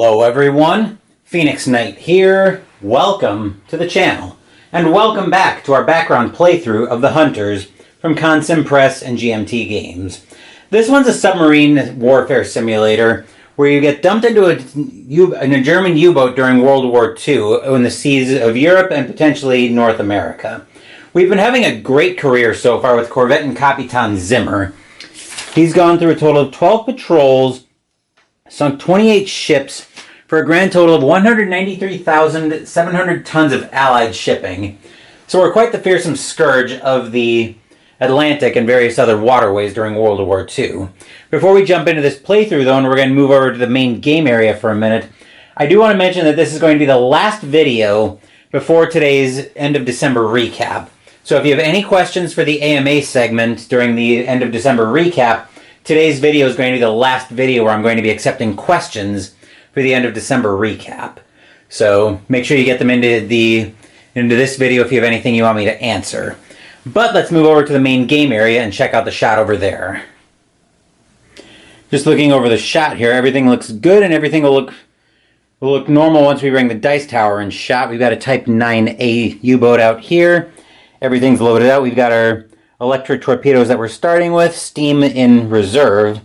Hello everyone, Phoenix Knight here. Welcome to the channel, and welcome back to our background playthrough of The Hunters from Consim Press and GMT Games. This one's a submarine warfare simulator where you get dumped into a German U-boat during World War II in the seas of Europe and potentially North America. We've been having a great career so far with Korvetten-Kapitan Zimmer. He's gone through a total of 12 patrols, sunk 28 ships for a grand total of 193,700 tons of Allied shipping. So we're quite the fearsome scourge of the Atlantic and various other waterways during World War II. Before we jump into this playthrough, though, and we're going to move over to the main game area for a minute, I do want to mention that this is going to be the last video before today's end of December recap. So if you have any questions for the AMA segment during the end of December recap, today's video is going to be the last video where I'm going to be accepting questions for the end of December recap. So make sure you get them into this video if you have anything you want me to answer. But let's move over to the main game area and check out the shot over there. Just looking over the shot here, everything looks good and everything will look normal once we bring the dice tower in shot. We've got a Type 9A U-boat out here. Everything's loaded out. We've got our electric torpedoes that we're starting with, steam in reserve.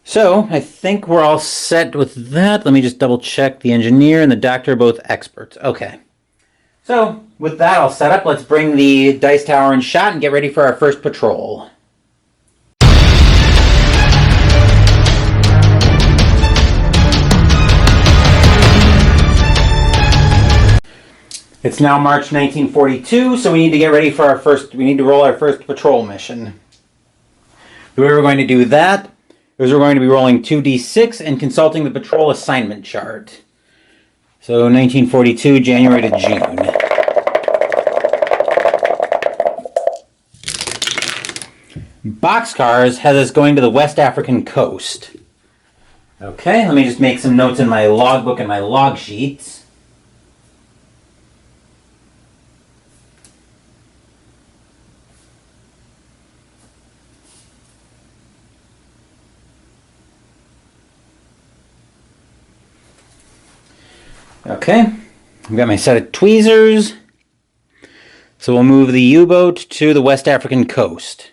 So I think we're all set with that. Let me just double check. The engineer and the doctor are both experts. Okay. So with that all set up, let's bring the dice tower in shot and get ready for our first patrol. It's now March 1942, so we need to get ready for we need to roll our first patrol mission. The way we're going to do that is we're going to be rolling 2d6 and consulting the patrol assignment chart. So 1942, January to June. Boxcars has us going to the West African coast. Okay, let me just make some notes in my logbook and my log sheets. Okay, I've got my set of tweezers. So we'll move the U-boat to the West African coast.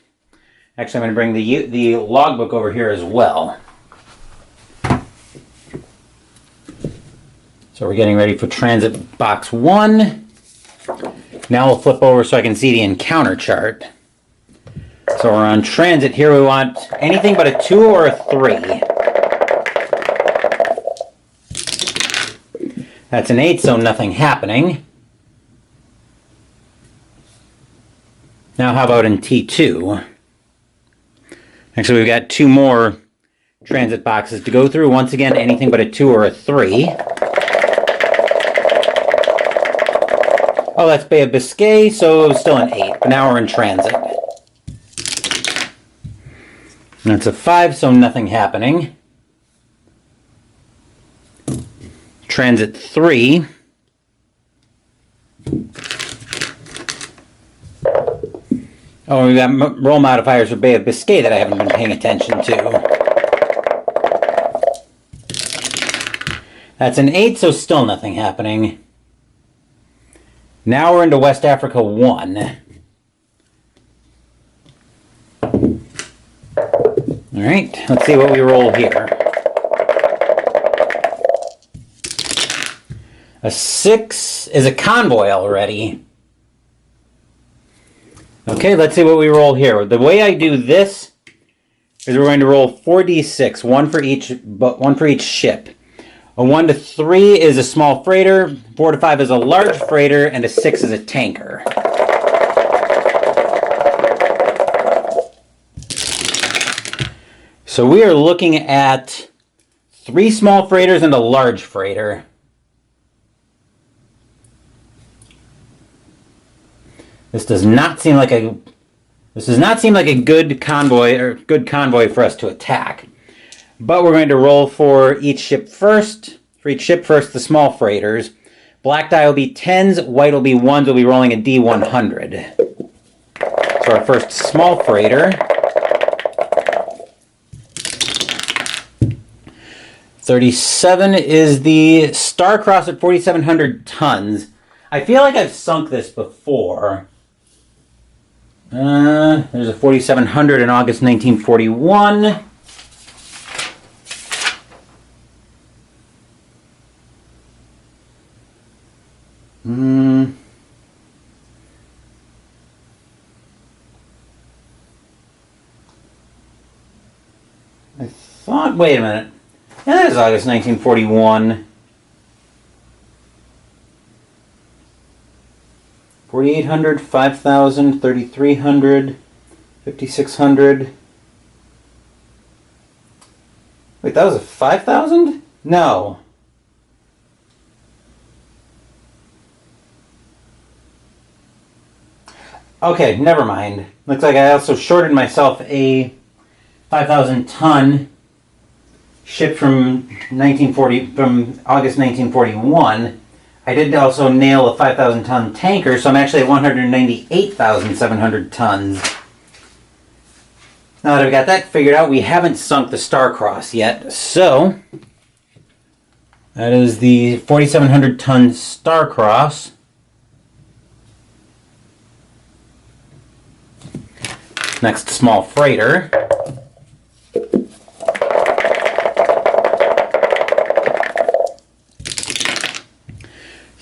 Actually, I'm going to bring the logbook over here as well. So we're getting ready for transit box 1. Now we'll flip over so I can see the encounter chart. So we're on transit here. We want anything but a 2 or a 3. That's an 8, so nothing happening. Now how about in T2? Actually, we've got 2 more transit boxes to go through. Once again, anything but a 2 or a 3. Oh, that's Bay of Biscay, so it was still an 8, but now we're in transit. That's a 5, so nothing happening. Transit 3. Oh, we've got roll modifiers for Bay of Biscay that I haven't been paying attention to. That's an 8, so still nothing happening. Now we're into West Africa 1. Alright, let's see what we roll here. A 6 is a convoy already. Okay, let's see what we roll here. The way I do this is we're going to roll 4d6, one for each ship. A 1 to 3 is a small freighter, 4 to 5 is a large freighter, and a 6 is a tanker. So we are looking at 3 small freighters and a large freighter. This does not seem like a good convoy for us to attack. But we're going to roll for each ship first. For each ship first, the small freighters. Black die will be 10s, white will be 1s. We'll be rolling a D100. So our first small freighter. 37 is the Star Cross at 4,700 tons. I feel like I've sunk this before. There's a 4,700 in August 1941. I thought, wait a minute. Yeah, that is August 1941. 4,800, 5,000, 3,300, 5,600. Wait, that was a 5,000? No. Okay, never mind. Looks like I also shorted myself a 5,000 ton ship from August 1941. I did also nail a 5,000 ton tanker, so I'm actually at 198,700 tons. Now that I've got that figured out, we haven't sunk the Star Cross yet, so that is the 4,700 ton Star Cross. Next small freighter.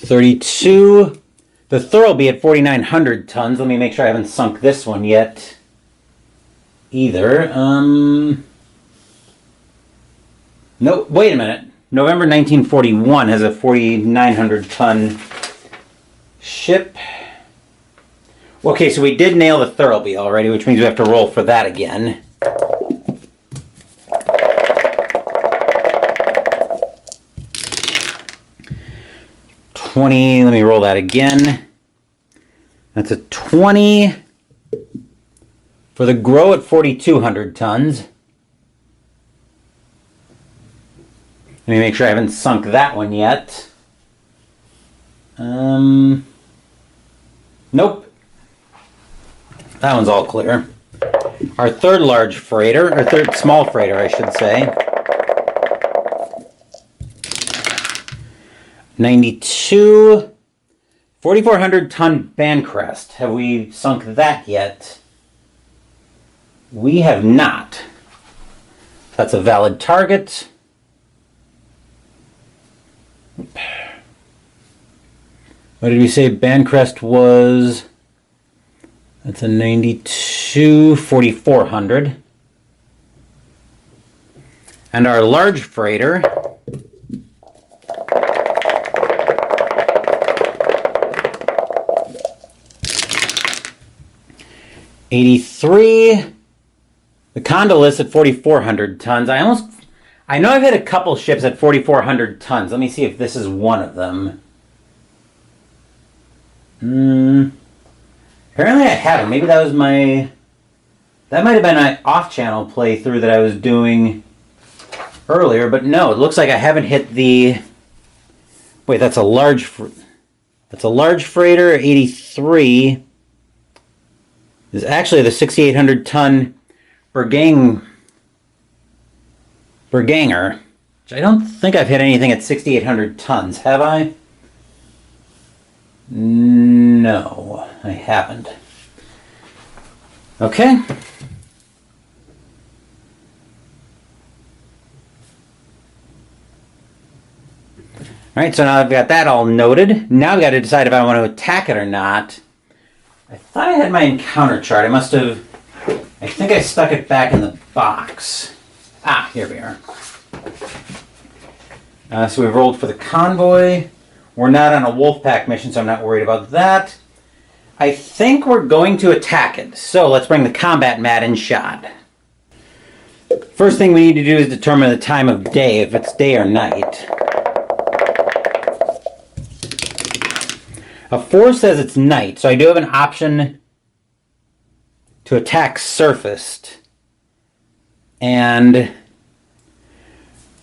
$32. The Thurlby at 4,900 tons. Let me make sure I haven't sunk this one yet either. No, wait a minute. November 1941 has a 4,900 ton ship. Okay, so we did nail the Thurlby already, which means we have to roll for that again. $20, let me roll that again. That's a 20 for the Grow at 4,200 tons. Let me make sure I haven't sunk that one yet. Nope. That one's all clear. Our third large freighter, or third small freighter, I should say. 92, 4,400 ton Bancrest. Have we sunk that yet? We have not. That's a valid target. What did we say Bancrest was? That's a 92, 4,400. And our large freighter, $83. The Condolus at 4,400 tons. I know I've hit a couple ships at 4,400 tons. Let me see if this is one of them. Apparently I haven't. Maybe that was that might have been an off-channel playthrough that I was doing earlier, but no, it looks like I haven't hit the... Wait, that's a large freighter, 83. Is actually the 6,800 ton Berganger, which I don't think I've hit anything at 6,800 tons, have I? No, I haven't. Okay. Alright, so now I've got that all noted. Now I've got to decide if I want to attack it or not. I thought I had my encounter chart. I think I stuck it back in the box. Ah, here we are. So we've rolled for the convoy. We're not on a Wolfpack mission, so I'm not worried about that. I think we're going to attack it. So let's bring the combat mat in shot. First thing we need to do is determine the time of day, if it's day or night. A 4 says it's night, so I do have an option to attack surfaced. And,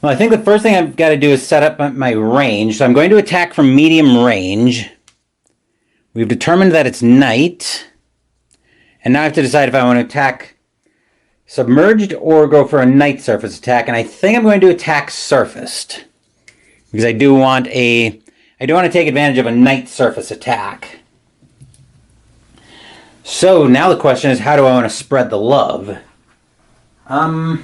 well, I think the first thing I've got to do is set up my range. So I'm going to attack from medium range. We've determined that it's night. And now I have to decide if I want to attack Submerged or go for a night surface attack, and I think I'm going to attack surfaced. Because I do want to take advantage of a night surface attack. So now the question is, how do I want to spread the love? Well,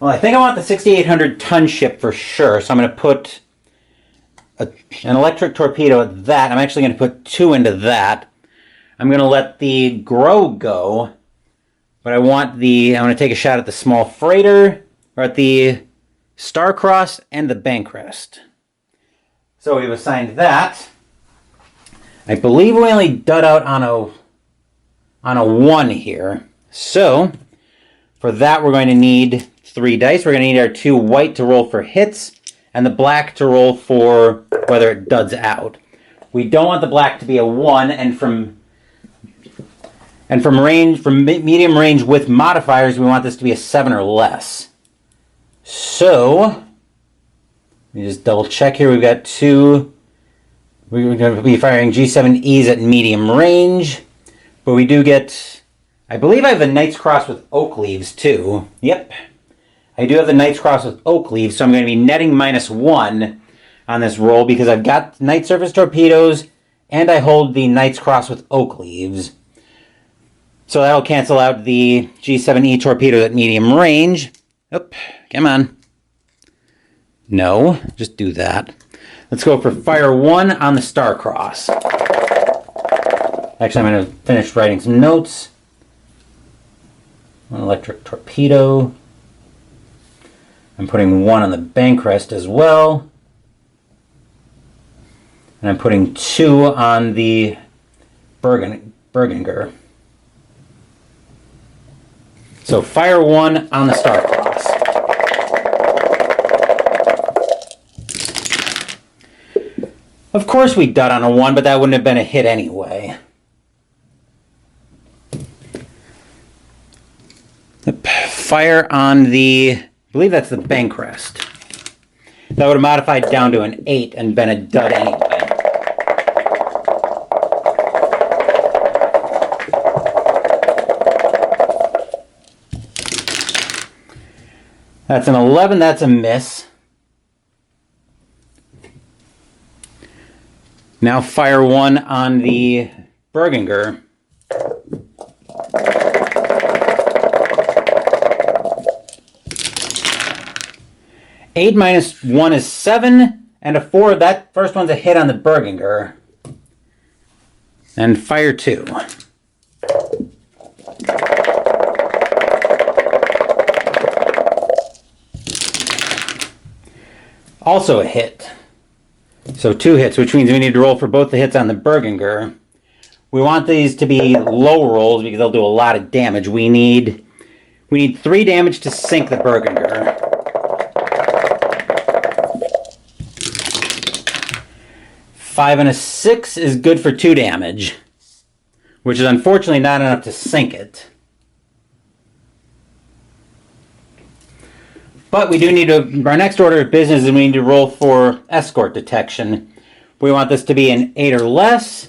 I think I want the 6,800 ton ship for sure, so I'm going to put an electric torpedo at that. I'm actually going to put 2 into that. I'm going to let the Grow go, but I want to take a shot at the small freighter, or at the Starcross and the Bankrest. So we've assigned that. I believe we only dud out on a 1 here. So for that we're going to need 3 dice. We're going to need our 2 white to roll for hits, and the black to roll for whether it duds out. We don't want the black to be a 1, and from medium range with modifiers, we want this to be a 7 or less. So, let me just double check here. We've got 2. We're going to be firing G7Es at medium range, but we do get, I believe I have the Knight's Cross with Oak Leaves too. Yep. I do have the Knight's Cross with Oak Leaves, so I'm going to be netting -1 on this roll because I've got Night Surface Torpedoes and I hold the Knight's Cross with Oak Leaves. So that'll cancel out the G7E torpedo at medium range. Oop, come on. No, just do that. Let's go for fire 1 on the Starcross. Actually, I'm going to finish writing some notes. One electric torpedo. I'm putting 1 on the Bankrest as well. And I'm putting 2 on the Berginger. So fire 1 on the Starcross. Of course we dud on a 1, but that wouldn't have been a hit anyway. Fire on the, I believe that's the Bankrest. That would have modified down to an 8 and been a dud anyway. That's an 11, that's a miss. Now fire 1 on the Berginger. Eight minus 1 is 7, and a 4, that first one's a hit on the Berginger. And fire 2. Also a hit. So 2 hits, which means we need to roll for both the hits on the Berginger. We want these to be low rolls because they'll do a lot of damage. We need 3 damage to sink the Berginger. 5 and a 6 is good for 2 damage, which is unfortunately not enough to sink it. But we do need to, our next order of business is we need to roll for escort detection. We want this to be an 8 or less,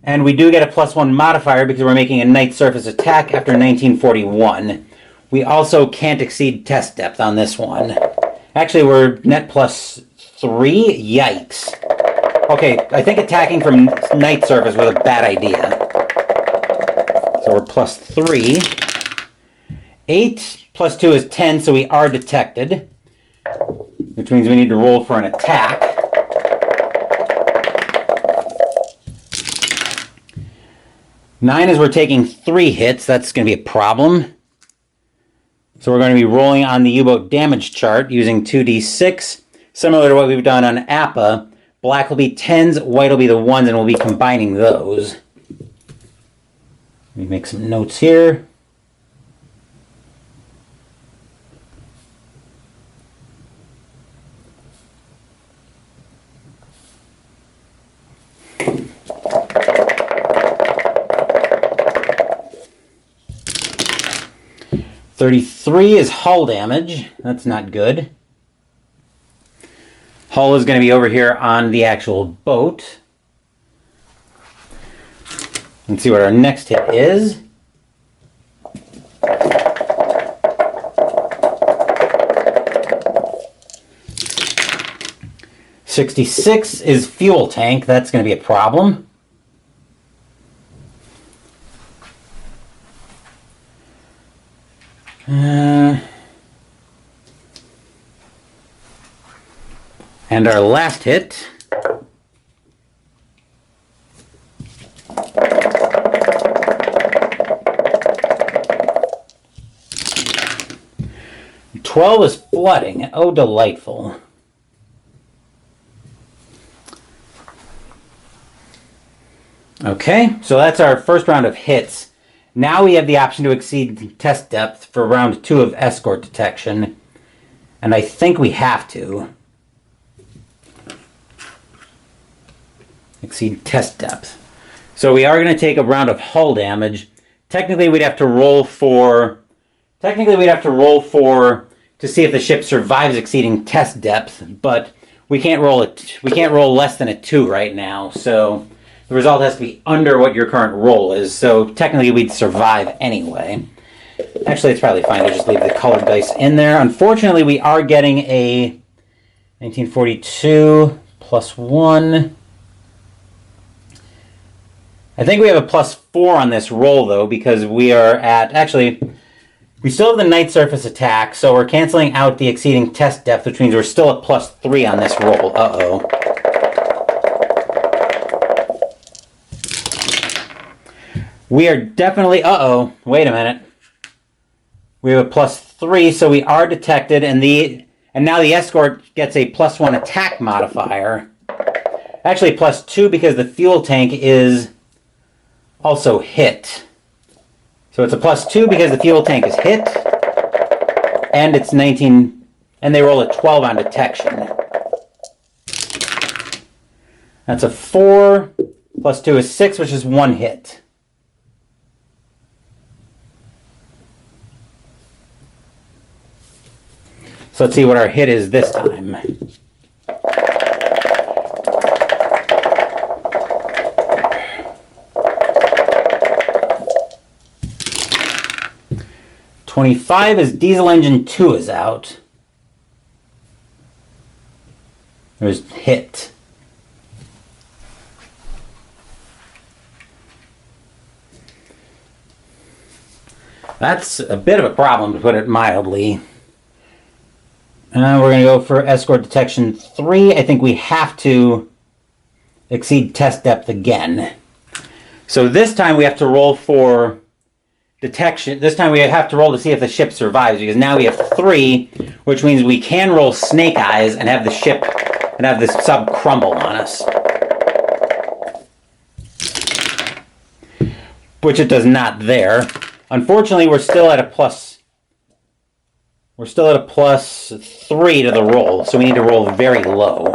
and we do get a +1 modifier because we're making a night surface attack after 1941. We also can't exceed test depth on this one. Actually, we're net +3? Yikes. Okay, I think attacking from night surface was a bad idea. So we're +3. 8 + 2 is 10, so we are detected, which means we need to roll for an attack. Nine is we're taking 3 hits. That's going to be a problem. So we're going to be rolling on the U-boat damage chart using 2d6, similar to what we've done on APA. Black will be 10s, white will be the 1s, and we'll be combining those. Let me make some notes here. $33 is hull damage. That's not good. Hull is going to be over here on the actual boat. Let's see what our next hit is. $66 is fuel tank. That's going to be a problem. And our last hit. $12 is flooding. Oh, delightful. Okay, so that's our first round of hits. Now we have the option to exceed test depth for round 2 of escort detection. And I think we have to. Exceed test depth. So we are going to take a round of hull damage. Technically we'd have to roll for to see if the ship survives exceeding test depth, but we can't roll less than a 2 right now. So the result has to be under what your current roll is. So technically we'd survive anyway. Actually, it's probably fine to just leave the colored dice in there. Unfortunately, we are getting a 1942 plus 1. I think we have a plus 4 on this roll, though, because we are at... Actually, we still have the night surface attack, so we're canceling out the exceeding test depth, which means we're still at plus 3 on this roll. Uh-oh. We are definitely... Uh-oh. Wait a minute. We have a plus 3, so we are detected, and now the escort gets a plus 1 attack modifier. Actually, plus 2 because the fuel tank is also hit. So it's a plus 2 because the fuel tank is hit, and it's 19, and they roll a 12 on detection. That's a 4, plus 2 is 6, which is 1 hit. So let's see what our hit is this time. $25 is diesel engine 2 is out. There's hit. That's a bit of a problem, to put it mildly. We're going to go for escort detection 3. I think we have to exceed test depth again. So this time we have to roll for detection. This time we have to roll to see if the ship survives, because now we have 3, which means we can roll snake eyes and have the ship and have this sub crumble on us. Which it does not there. Unfortunately, we're still at a plus 3 to the roll, so we need to roll very low.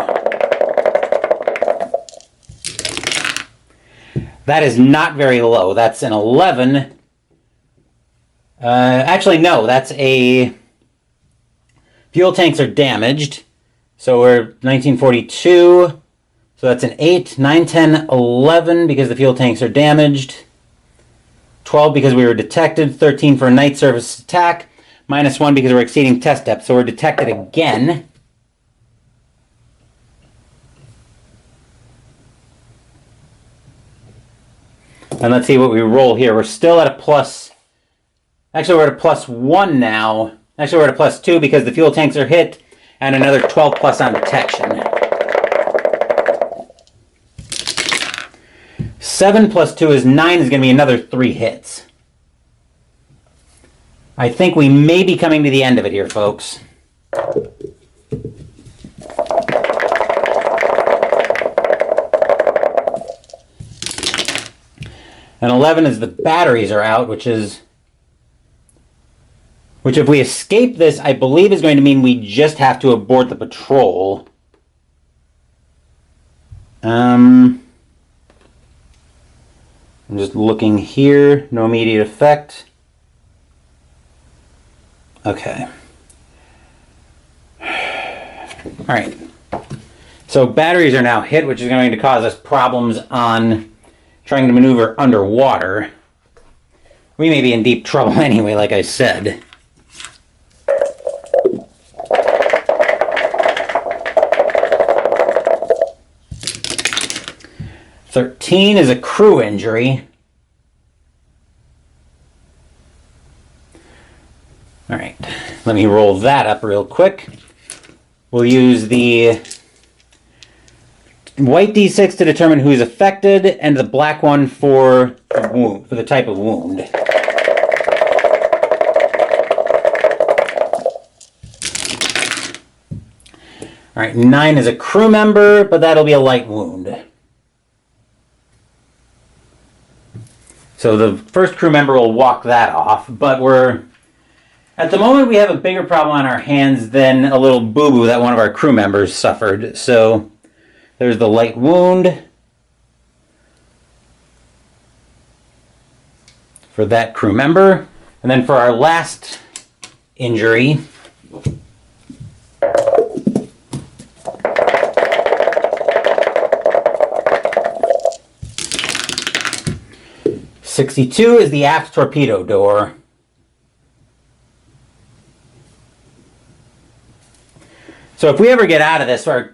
That is not very low. That's an 11. Actually, no, that's a... Fuel tanks are damaged, so we're 1942. So that's an 8, 9, 10, 11 because the fuel tanks are damaged. 12 because we were detected. 13 for a night surface attack. Minus 1 because we're exceeding test depth, so we're detected again. And let's see what we roll here. We're still at a plus... Actually, we're at a plus 1 now. Actually, we're at a plus 2 because the fuel tanks are hit, and another 12 plus on detection. 7 plus 2 is 9 is going to be another 3 hits. I think we may be coming to the end of it here, folks. And 11 is the batteries are out, which if we escape this, I believe is going to mean we just have to abort the patrol. I'm just looking here. No immediate effect. Okay. Alright. So batteries are now hit, which is going to cause us problems on trying to maneuver underwater. we may be in deep trouble anyway, like I said. "13 is a crew injury. All right, let me roll that up real quick. We'll use the white d6 to determine who's affected, and the black one for the type of wound. All right, 9 is a crew member, but that'll be a light wound. So the first crew member will walk that off, but at the moment we have a bigger problem on our hands than a little boo-boo that one of our crew members suffered. So there's the light wound for that crew member. And then for our last injury, "62 is the aft torpedo door. So if we ever get out of this, our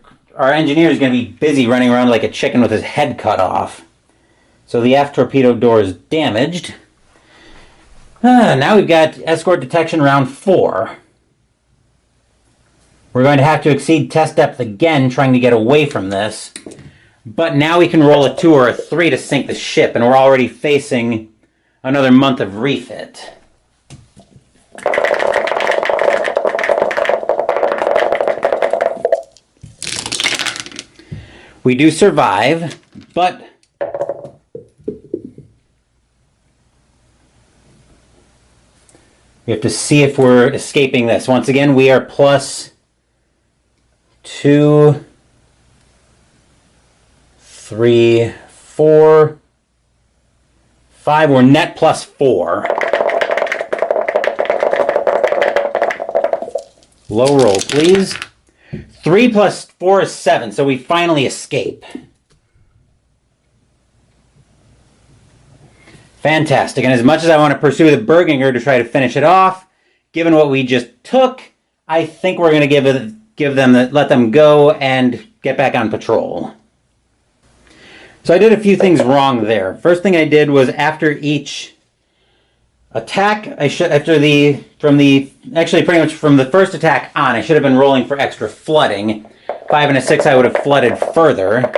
engineer is going to be busy running around like a chicken with his head cut off. So the aft torpedo door is damaged. Now we've got escort detection round 4. We're going to have to exceed test depth again, trying to get away from this. But now we can roll a 2 or a 3 to sink the ship, and we're already facing another month of refit. We do survive, but we have to see if we're escaping this. Once again, we are plus 2, 3, 4, 5. We're net plus 4. Low roll, please. 3 plus 4 is 7, so we finally escape. Fantastic. And as much as I want to pursue the Berginger to try to finish it off, given what we just took, I think we're going to let them go and get back on patrol. So I did a few things wrong there. First thing I did was after each attack, actually pretty much from the first attack on, I should have been rolling for extra flooding. 5 and a 6, I would have flooded further.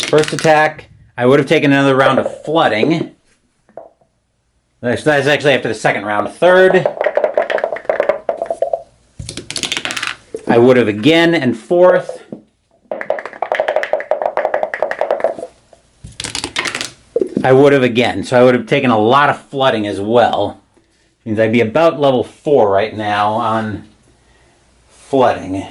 First attack, I would have taken another round of flooding. That's actually after the second round. Third, I would have again, and fourth, I would have again. So I would have taken a lot of flooding as well. Means I'd be about level 4 right now on flooding.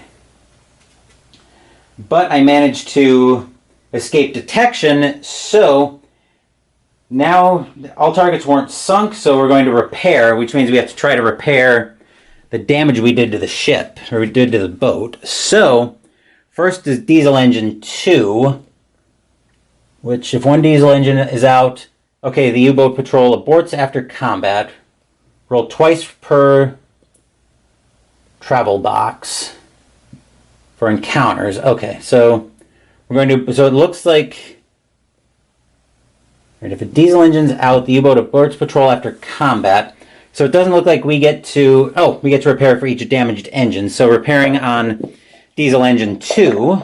But I managed to escape detection, so now all targets weren't sunk, so we're going to repair, which means we have to try to repair the damage we did to the ship, or we did to the boat. So, first is diesel engine 2, which if one diesel engine is out, okay, the U-boat patrol aborts after combat. Roll twice per travel box for encounters. Okay, so we're going to, so it looks like, right, if a diesel engine's out, the U-boat aborts patrol after combat. So it doesn't look like we get to, we get to repair for each damaged engine. So repairing on diesel engine 2.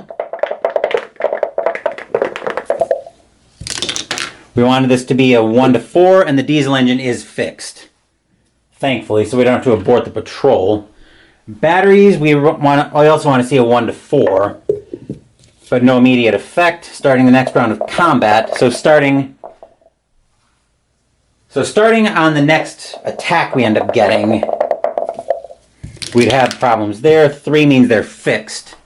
We wanted this to be a 1 to 4, and the diesel engine is fixed, thankfully, so we don't have to abort the patrol. Batteries, we also want to see a 1 to 4, but no immediate effect. Starting the next round of combat. So starting on the next attack we end up getting, we'd have problems there. 3 means they're fixed,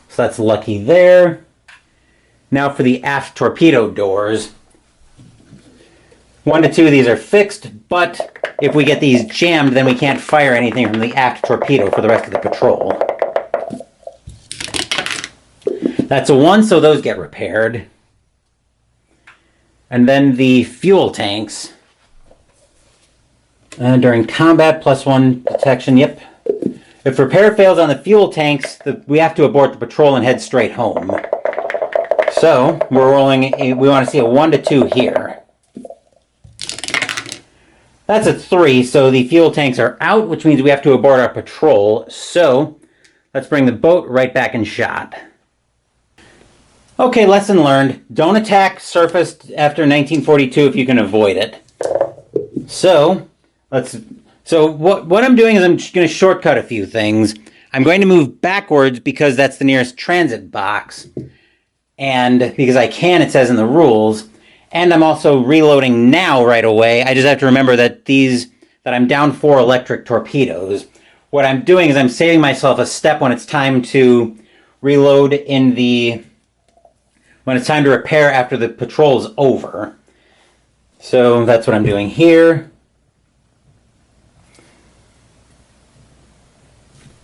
so that's lucky there. Now for the aft torpedo doors. 1 to 2 of these are fixed, but if we get these jammed, then we can't fire anything from the aft torpedo for the rest of the patrol. That's a 1, so those get repaired. And then the fuel tanks. During combat, +1 detection, yep. If repair fails on the fuel tanks, we have to abort the patrol and head straight home. So, we're rolling, we want to see a 1 to 2 here. That's a 3, so the fuel tanks are out, which means we have to abort our patrol. So, let's bring the boat right back in shot. Okay, lesson learned. Don't attack surface after 1942 if you can avoid it. So, what I'm doing is I'm just going to shortcut a few things. I'm going to move backwards because that's the nearest transit box. And because I can, it says in the rules. And I'm also reloading now right away. I just have to remember that I'm down 4 electric torpedoes. What I'm doing is I'm saving myself a step when it's time to reload when it's time to repair after the patrol is over. So that's what I'm doing here.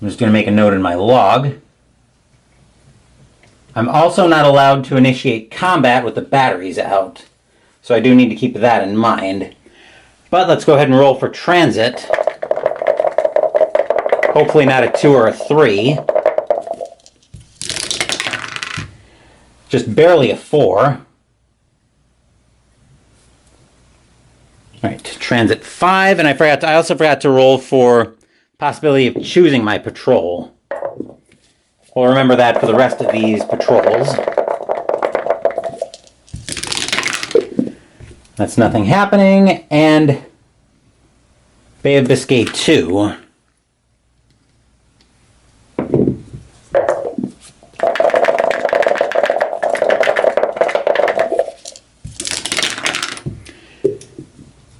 I'm just going to make a note in my log. I'm also not allowed to initiate combat with the batteries out. So I do need to keep that in mind. But let's go ahead and roll for transit. Hopefully not a 2 or a 3. Just barely a 4. Alright, transit 5, and I also forgot to roll for possibility of choosing my patrol. We'll remember that for the rest of these patrols. That's nothing happening, and Bay of Biscay 2.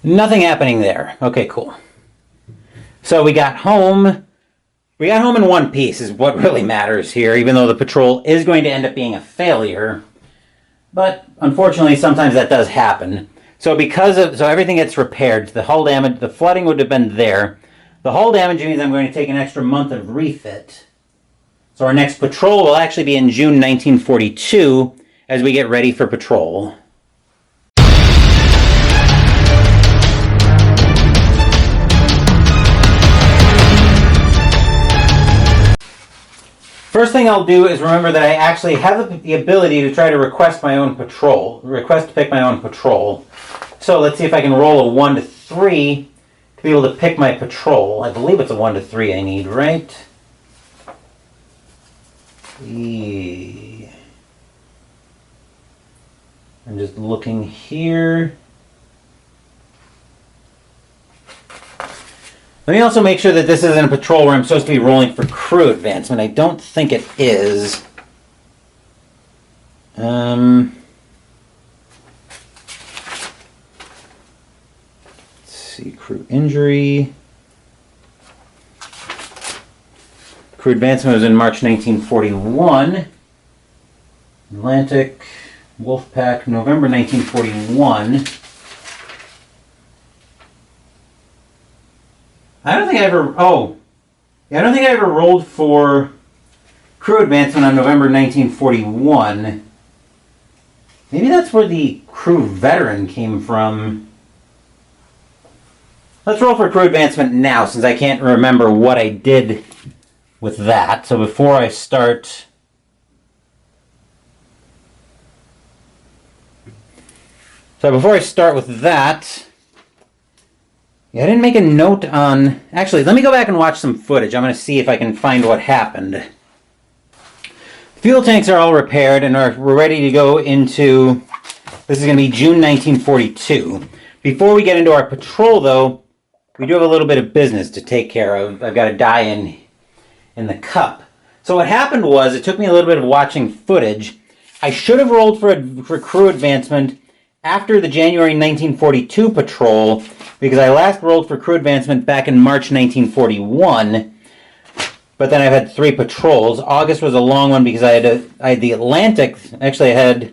Nothing happening there. Okay, cool. So we got home. We got home in one piece is what really matters here, even though the patrol is going to end up being a failure. But unfortunately, sometimes that does happen. So so everything gets repaired. The hull damage, the flooding would have been there. The hull damage means I'm going to take an extra month of refit. So our next patrol will actually be in June 1942 as we get ready for patrol. First thing I'll do is remember that I actually have the ability to try to request to pick my own patrol. So let's see if I can roll a 1 to 3 to be able to pick my patrol. I believe it's a 1 to 3 I need, right? I'm just looking here. Let me also make sure that this isn't a patrol where I'm supposed to be rolling for crew advancement. I don't think it is. Let's see, crew injury. Crew advancement was in March 1941. Atlantic, Wolfpack, November 1941. I don't think I ever rolled for crew advancement on November 1941. Maybe that's where the crew veteran came from. Let's roll for crew advancement now, since I can't remember what I did with that. So before I start... with that... Yeah, I didn't make a note on... Actually, let me go back and watch some footage. I'm going to see if I can find what happened. Fuel tanks are all repaired, and we're ready to go into... This is going to be June 1942. Before we get into our patrol, though, we do have a little bit of business to take care of. I've got a die in the cup. So what happened was, it took me a little bit of watching footage. I should have rolled for crew advancement after the January 1942 patrol, because I last rolled for crew advancement back in March 1941, but then I've had 3 patrols. August was a long one because I had the Atlantic. Actually,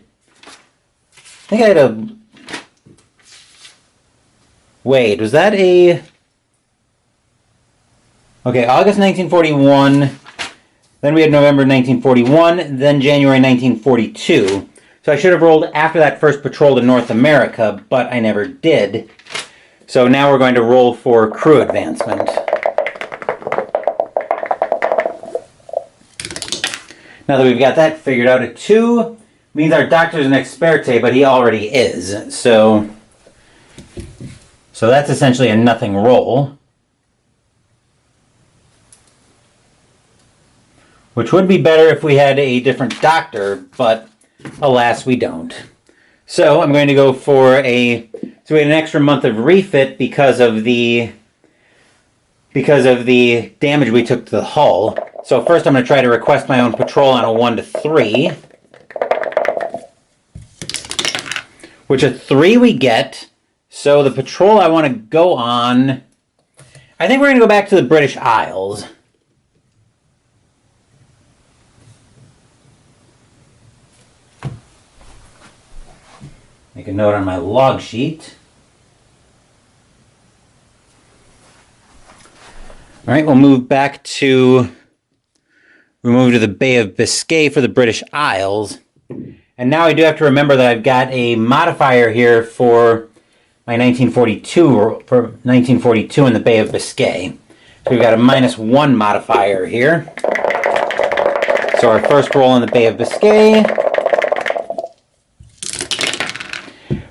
wait, was that a... Okay, August 1941, then we had November 1941, then January 1942. So I should have rolled after that first patrol to North America, but I never did. So now we're going to roll for crew advancement. Now that we've got that figured out, a 2 means our doctor's an experte, but he already is. So that's essentially a nothing roll. Which would be better if we had a different doctor, but alas, we don't. So I'm going to go for so we had an extra month of refit because of the damage we took to the hull. So first I'm going to try to request my own patrol on a 1 to 3. Which a 3 we get. So the patrol I want to go on, I think we're going to go back to the British Isles. Make a note on my log sheet. All right, we'll move to the Bay of Biscay for the British Isles. And now I do have to remember that I've got a modifier here for my 1942 in the Bay of Biscay. So we've got a -1 modifier here. So our first roll in the Bay of Biscay.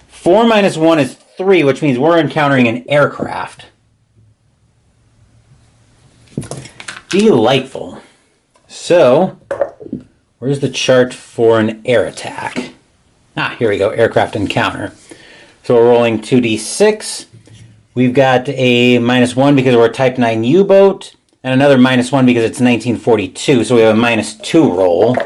4 minus 1 is 3, which means we're encountering an aircraft. Delightful. So, where's the chart for an air attack? Ah, here we go, aircraft encounter. So we're rolling 2d6. We've got a -1 because we're a Type 9 U-boat, and another -1 because it's 1942, so we have a -2 roll.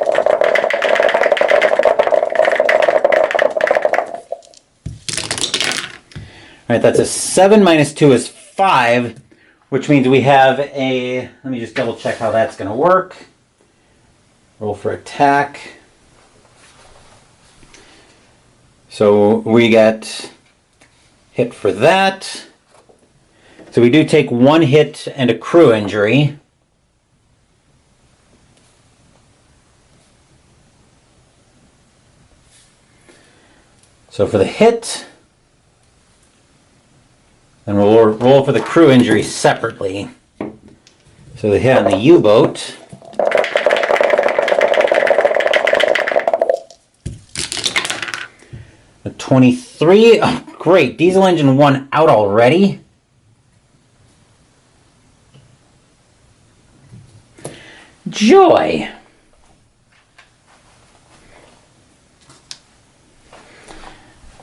All right, that's a 7 minus 2 is 5, which means we have a, let me just double check how that's going to work. Roll for attack. So we get hit for that. So we do take 1 hit and a crew injury. So for the hit, then we'll roll for the crew injury separately. So the hit on the U-boat. A 23. Oh, great. Diesel engine 1 out already. Joy.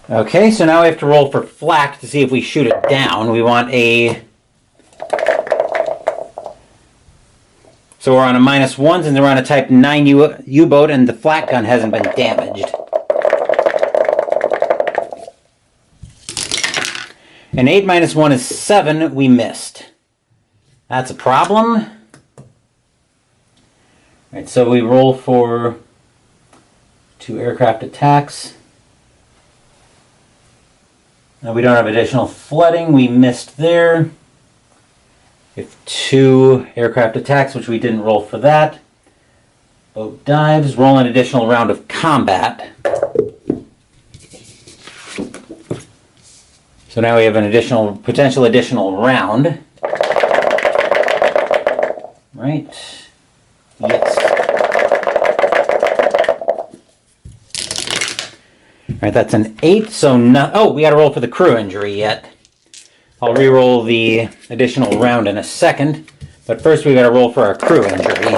Okay, so now we have to roll for flak to see if we shoot it down. We want a... So we're on a -1 since we're on a Type 9 U-boat and the flak gun hasn't been damaged. An 8 minus 1 is 7. We missed. That's a problem. Alright, so we roll for 2 aircraft attacks. Now we don't have additional flooding. We missed there. We have 2 aircraft attacks, which we didn't roll for that. Boat dives. Roll an additional round of combat. So now we have an potential additional round. Right. Yes. All right, that's an 8, so no... Oh, we got to roll for the crew injury yet. I'll re-roll the additional round in a second, but first we got to roll for our crew injury.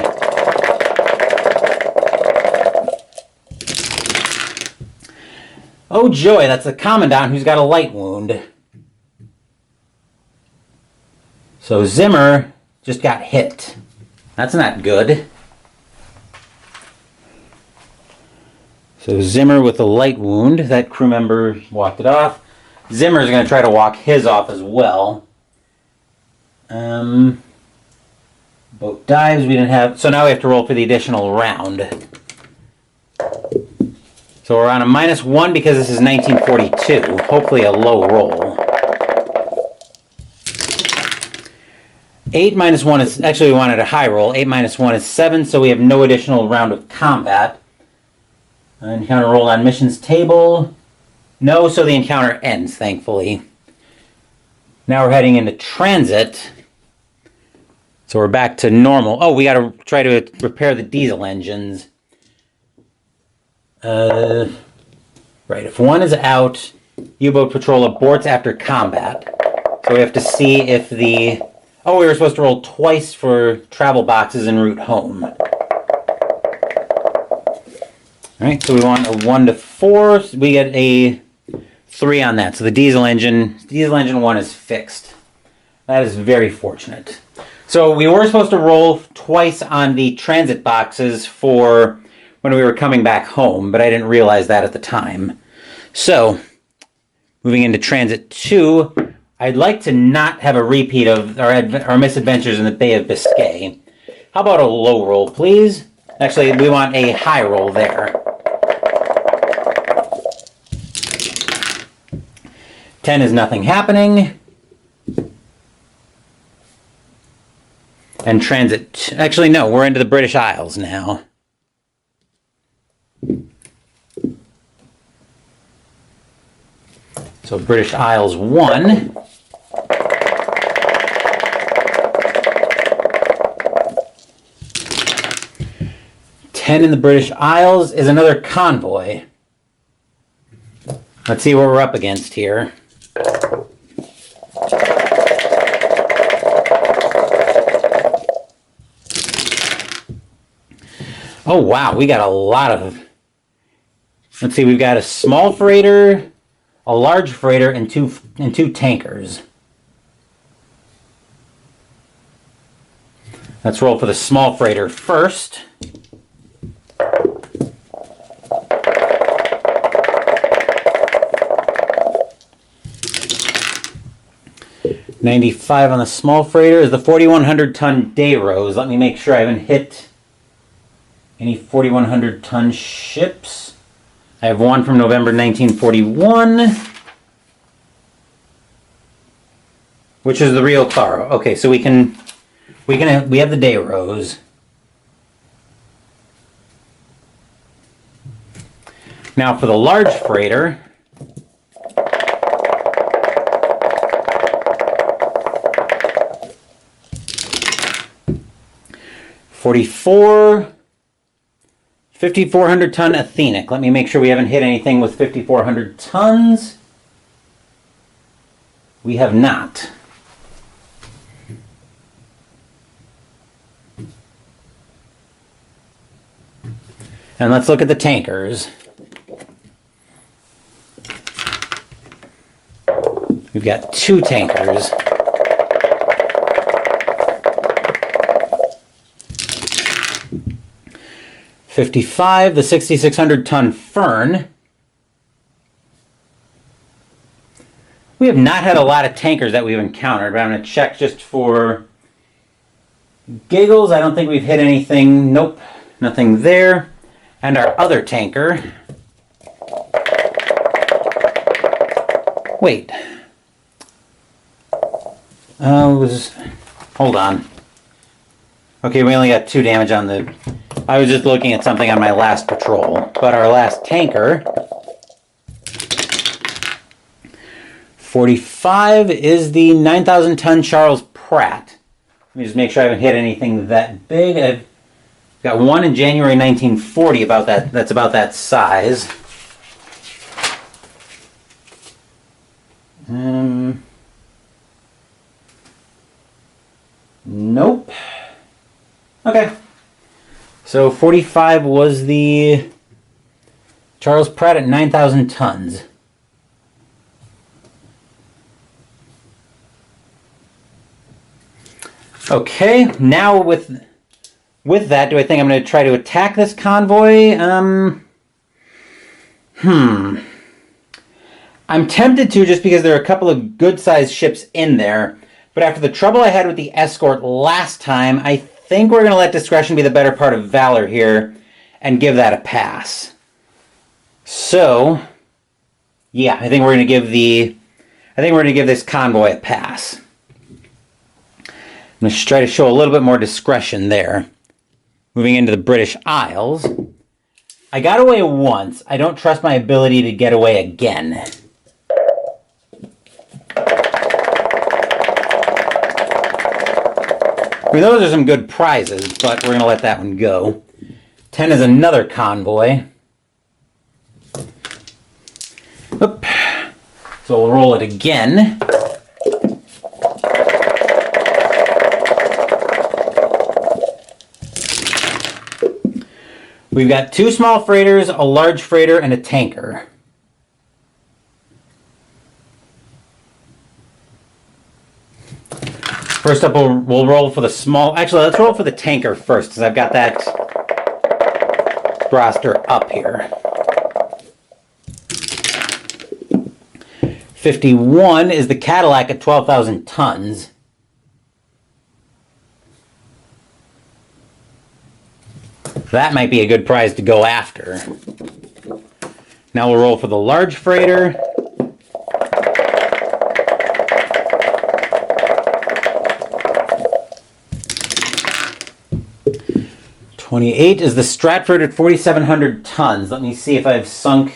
Oh joy, that's the Commandant who's got a light wound. So Zimmer just got hit. That's not good. So Zimmer with a light wound. That crew member walked it off. Zimmer's going to try to walk his off as well. Boat dives, we didn't have... So now we have to roll for the additional round. So we're on a -1 because this is 1942. Hopefully a low roll. 8 minus 1 is... Actually, we wanted a high roll. 8 minus 1 is 7, so we have no additional round of combat. Encounter rolled on missions table. No, so the encounter ends, thankfully. Now we're heading into transit. So we're back to normal. Oh, we got to try to repair the diesel engines. Right, if one is out, U-boat patrol aborts after combat. So we have to see if the... Oh, we were supposed to roll twice for travel boxes en route home. Alright, so we want a 1 to 4. So we get a 3 on that. So the diesel engine 1 is fixed. That is very fortunate. So we were supposed to roll twice on the transit boxes for when we were coming back home, but I didn't realize that at the time. So, moving into transit 2, I'd like to not have a repeat of our misadventures in the Bay of Biscay. How about a low roll, please? Actually, we want a high roll there. 10 is nothing happening. And transit... Actually, no, we're into the British Isles now. So British Isles 1. In the British Isles is another convoy. Let's see what we're up against here. Oh wow, we got a lot of... Let's see, we've got a small freighter, a large freighter, and two tankers. Let's roll for the small freighter first. 95 on the small freighter is the 4,100 ton day rose. Let me make sure I haven't hit any 4,100 ton ships. I have one from November 1941, which is the Rio Claro. Okay, so we have the day rose. Now for the large freighter, '44, 5,400 ton Athenic. Let me make sure we haven't hit anything with 5,400 tons. We have not. And let's look at the tankers. We've got two tankers. '55, the 6,600 ton Fern. We have not had a lot of tankers that we've encountered, but I'm going to check just for giggles. I don't think we've hit anything. Nope, nothing there. And our other tanker. Wait. Hold on. Okay, we only got 2 damage on the... I was just looking at something on my last patrol. But our last tanker, 45, is the 9,000 ton Charles Pratt. Let me just make sure I haven't hit anything that big. I've got one in January 1940 about that. That's about that size. Nope. Okay. So 45 was the Charles Pratt at 9,000 tons. Okay, now with that, do I think I'm going to try to attack this convoy? I'm tempted to, just because there are a couple of good-sized ships in there. But after the trouble I had with the escort last time, I think we're going to let discretion be the better part of valor here and give that a pass. So, yeah, I think we're going to give this convoy a pass. I'm going to try to show a little bit more discretion there. Moving into the British Isles. I got away once. I don't trust my ability to get away again. I mean, those are some good prizes, but we're going to let that one go. 10 is another convoy. Oop. So we'll roll it again. We've got 2 small freighters, a large freighter, and a tanker. First up, we'll roll for the small... Actually, let's roll for the tanker first, because I've got that roster up here. 51 is the Cadillac at 12,000 tons. That might be a good prize to go after. Now we'll roll for the large freighter. $28 is the Stratford at 4,700 tons. Let me see if I've sunk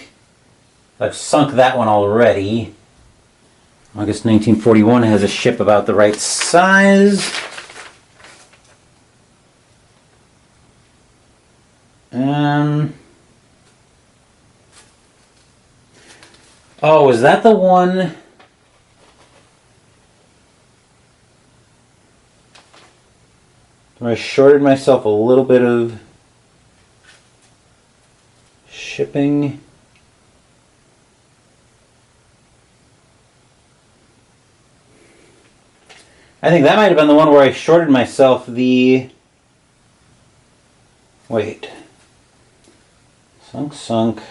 that one already. August 1941 has a ship about the right size. Oh, is that the one? Where I shorted myself a little bit of shipping? I think that might have been the one where I shorted myself the... Wait. Sunk.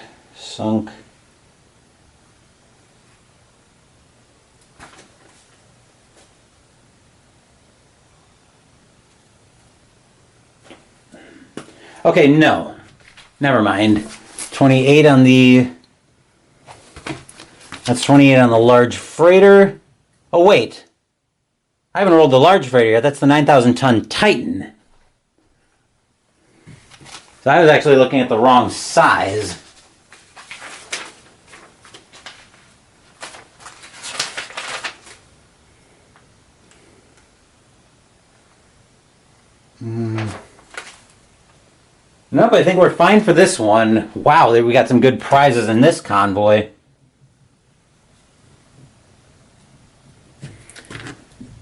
Okay, no. Never mind. 28 on the... That's 28 on the large freighter. Oh, wait. I haven't rolled the large freighter yet. That's the 9,000 ton Titan. So I was actually looking at the wrong size. Nope, I think we're fine for this one. Wow, we got some good prizes in this convoy.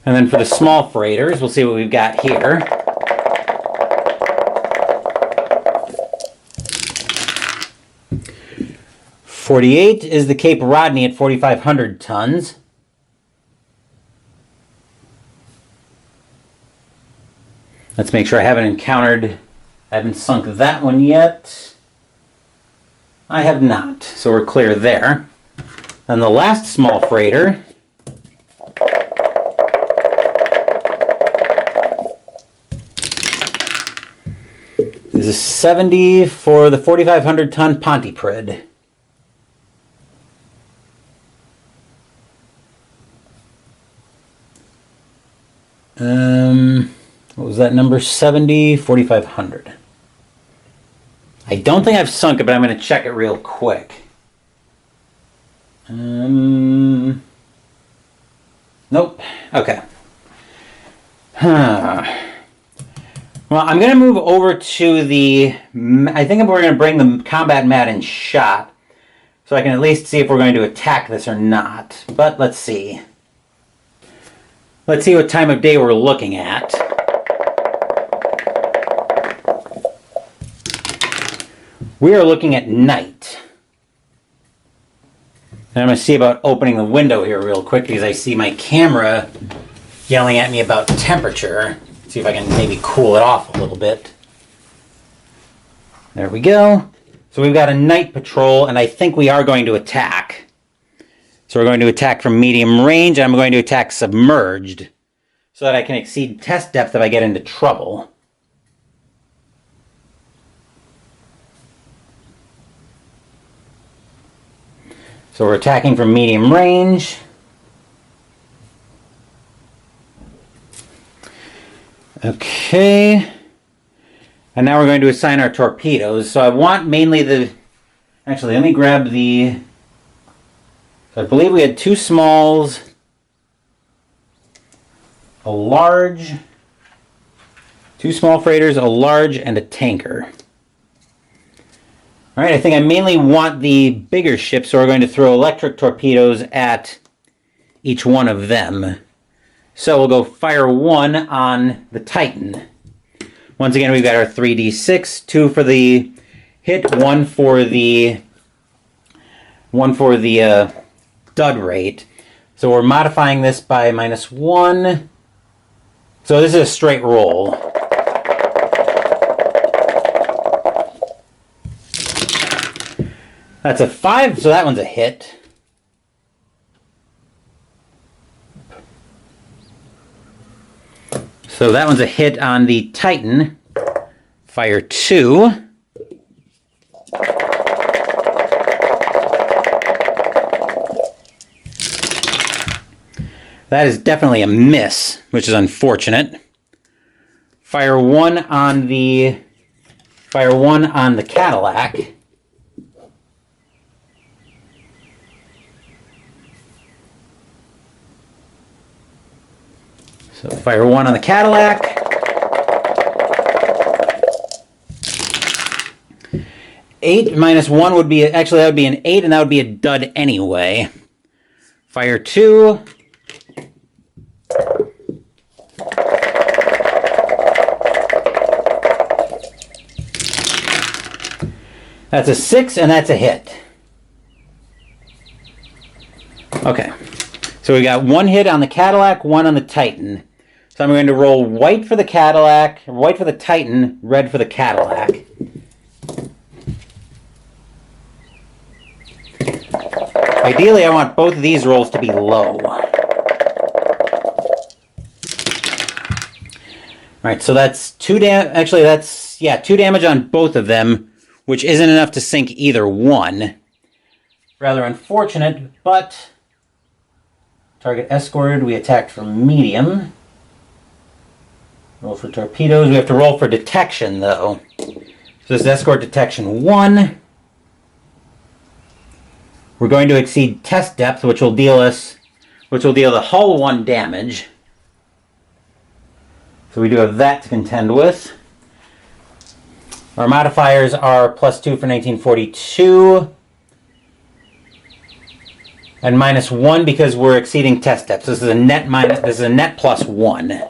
And then for the small freighters, we'll see what we've got here. $48 is the Cape Rodney at 4,500 tons. Let's make sure I haven't sunk that one yet. I have not, so we're clear there. And the last small freighter is a 70 for the 4,500 ton Pontypridd. What was that number? 70, 4,500. I don't think I've sunk it, but I'm going to check it real quick. Nope. Okay. Well, I'm going to move over to the... I think we're going to bring the combat mat in shot, so I can at least see if we're going to attack this or not. But let's see. Let's see what time of day we're looking at. We are looking at night. And I'm going to see about opening the window here real quick because I see my camera yelling at me about temperature. See if I can maybe cool it off a little bit. There we go. So we've got a night patrol, and I think we are going to attack. So we're going to attack from medium range, and I'm going to attack submerged so that I can exceed test depth if I get into trouble. So we're attacking from medium range. Okay. And now we're going to assign our torpedoes. So I want mainly the... Actually, let me grab the... So I believe we had 2 smalls, a large, 2 small freighters, a large, and a tanker. All right, I think I mainly want the bigger ships, so we're going to throw electric torpedoes at each one of them. So we'll go fire 1 on the Titan. Once again, we've got our 3d6, 2 for the hit, 1 for the dud rate. So we're modifying this by -1. So this is a straight roll. That's a 5, so that one's a hit. So that one's a hit on the Titan. Fire 2. That is definitely a miss, which is unfortunate. Fire 1 on the Cadillac. So fire 1 on the Cadillac. 8 -1 would be, actually that would be an 8, and that would be a dud anyway. Fire 2. That's a 6, and that's a hit. Okay. So we got 1 hit on the Cadillac, 1 on the Titan. So I'm going to roll white for the Cadillac, white for the Titan, red for the Cadillac. Ideally, I want both of these rolls to be low. Alright, so that's 2 actually that's, 2 damage on both of them, which isn't enough to sink either one. Rather unfortunate, but target escorted, we attacked from medium. Roll for torpedoes. We have to roll for detection, though. So this is escort detection 1. We're going to exceed test depth, which will deal the hull 1 damage. So we do have that to contend with. Our modifiers are +2 for 1942. And -1 because we're exceeding test depth. So this is a net +1.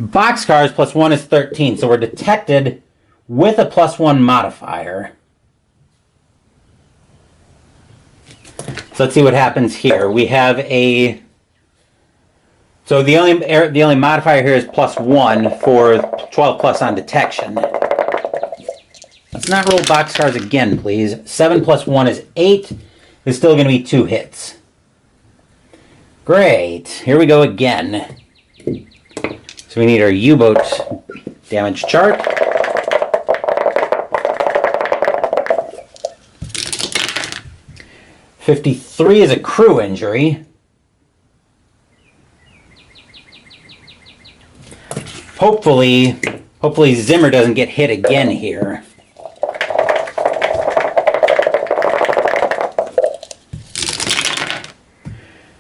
Boxcars +1 is 13, so we're detected with a +1 modifier. So let's see what happens here. We have a... So the only modifier here is +1 for 12+ on detection. Let's not roll boxcars again, please. 7 + 1 is 8. There's still going to be 2 hits. Great. Here we go again. So we need our U-boat damage chart. $53 is a crew injury. Hopefully Zimmer doesn't get hit again here.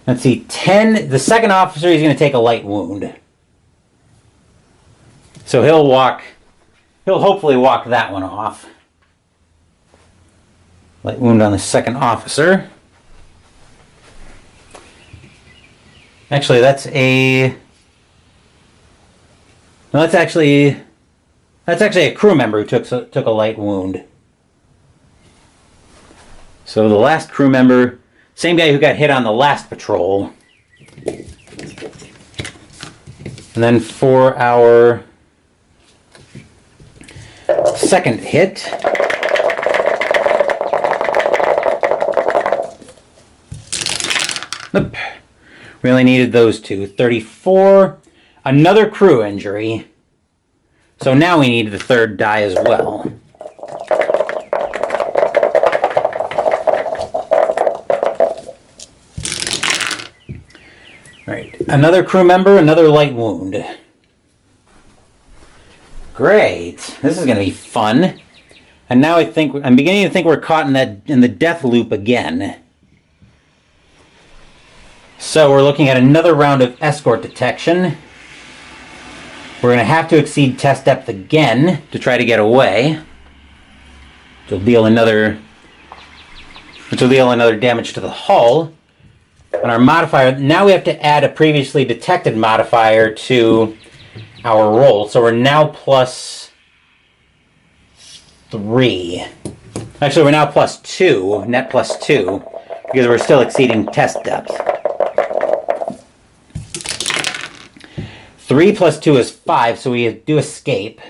Let's see, 10. The second officer is going to take a light wound. So he'll hopefully walk that one off. Light wound on the second officer. Actually, that's a crew member who took a light wound. So the last crew member, same guy who got hit on the last patrol. And then for our second hit, nope. We only needed those 2. 34, another crew injury. So now we need the third die as well. All right, Another crew member, another light wound. Great. This is going to be fun. And now I'm beginning to think we're caught in the death loop again. So we're looking at another round of escort detection. We're going to have to exceed test depth again to try to get away. Which will deal another damage to the hull. And our modifier, now we have to add a previously detected modifier to our roll. So we're now plus 3. Actually, we're now plus 2, net plus 2, because we're still exceeding test depth. 3 plus 2 is 5, so we do escape.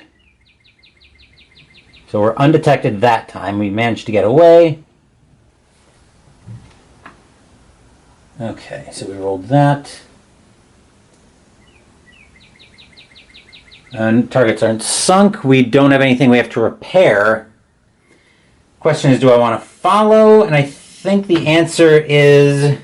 So we're undetected that time. We managed to get away. Okay, so we rolled that. And targets aren't sunk. We don't have anything we have to repair. Question is, do I want to follow? And I think the answer is...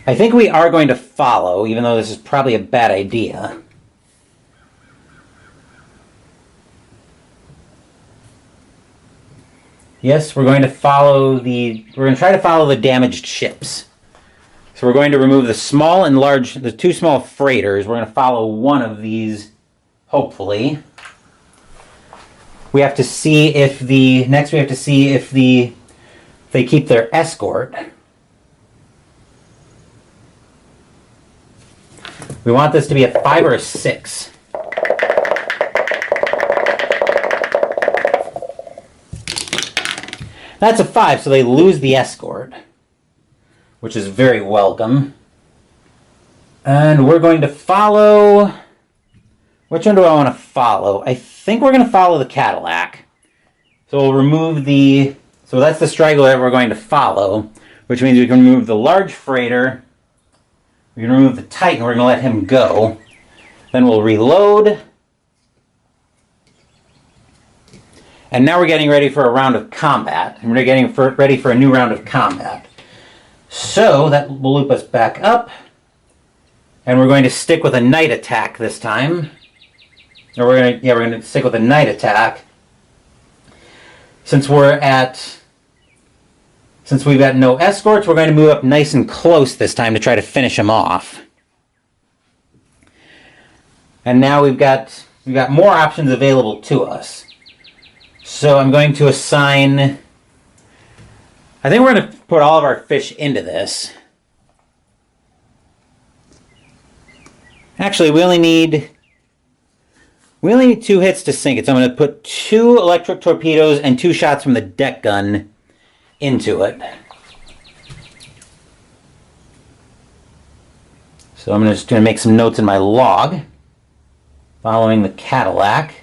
I think we are going to follow, even though this is probably a bad idea. Yes, we're going to try to follow the damaged ships. So we're going to remove the two small freighters. We're going to follow one of these, hopefully. We have to see if they keep their escort. We want this to be a 5 or a 6. That's a 5, so they lose the escort, which is very welcome. And we're going to follow... Which one do I want to follow? I think we're going to follow the Cadillac. So we'll remove the... So that's the straggler that we're going to follow, which means we can remove the large freighter. We can remove the Titan. We're going to let him go. Then we'll reload. And now we're getting ready for a round of combat. And we're getting ready for a new round of combat. So that will loop us back up. And we're going to stick with a night attack this time. Or we're going to stick with a night attack. Since we've got no escorts, we're going to move up nice and close this time to try to finish them off. And now we've got more options available to us. So I'm going to assign... I think we're going to put all of our fish into this. Actually, we only need 2 hits to sink it. So I'm going to put 2 electric torpedoes and 2 shots from the deck gun into it. So I'm just going to make some notes in my log. Following the Cadillac.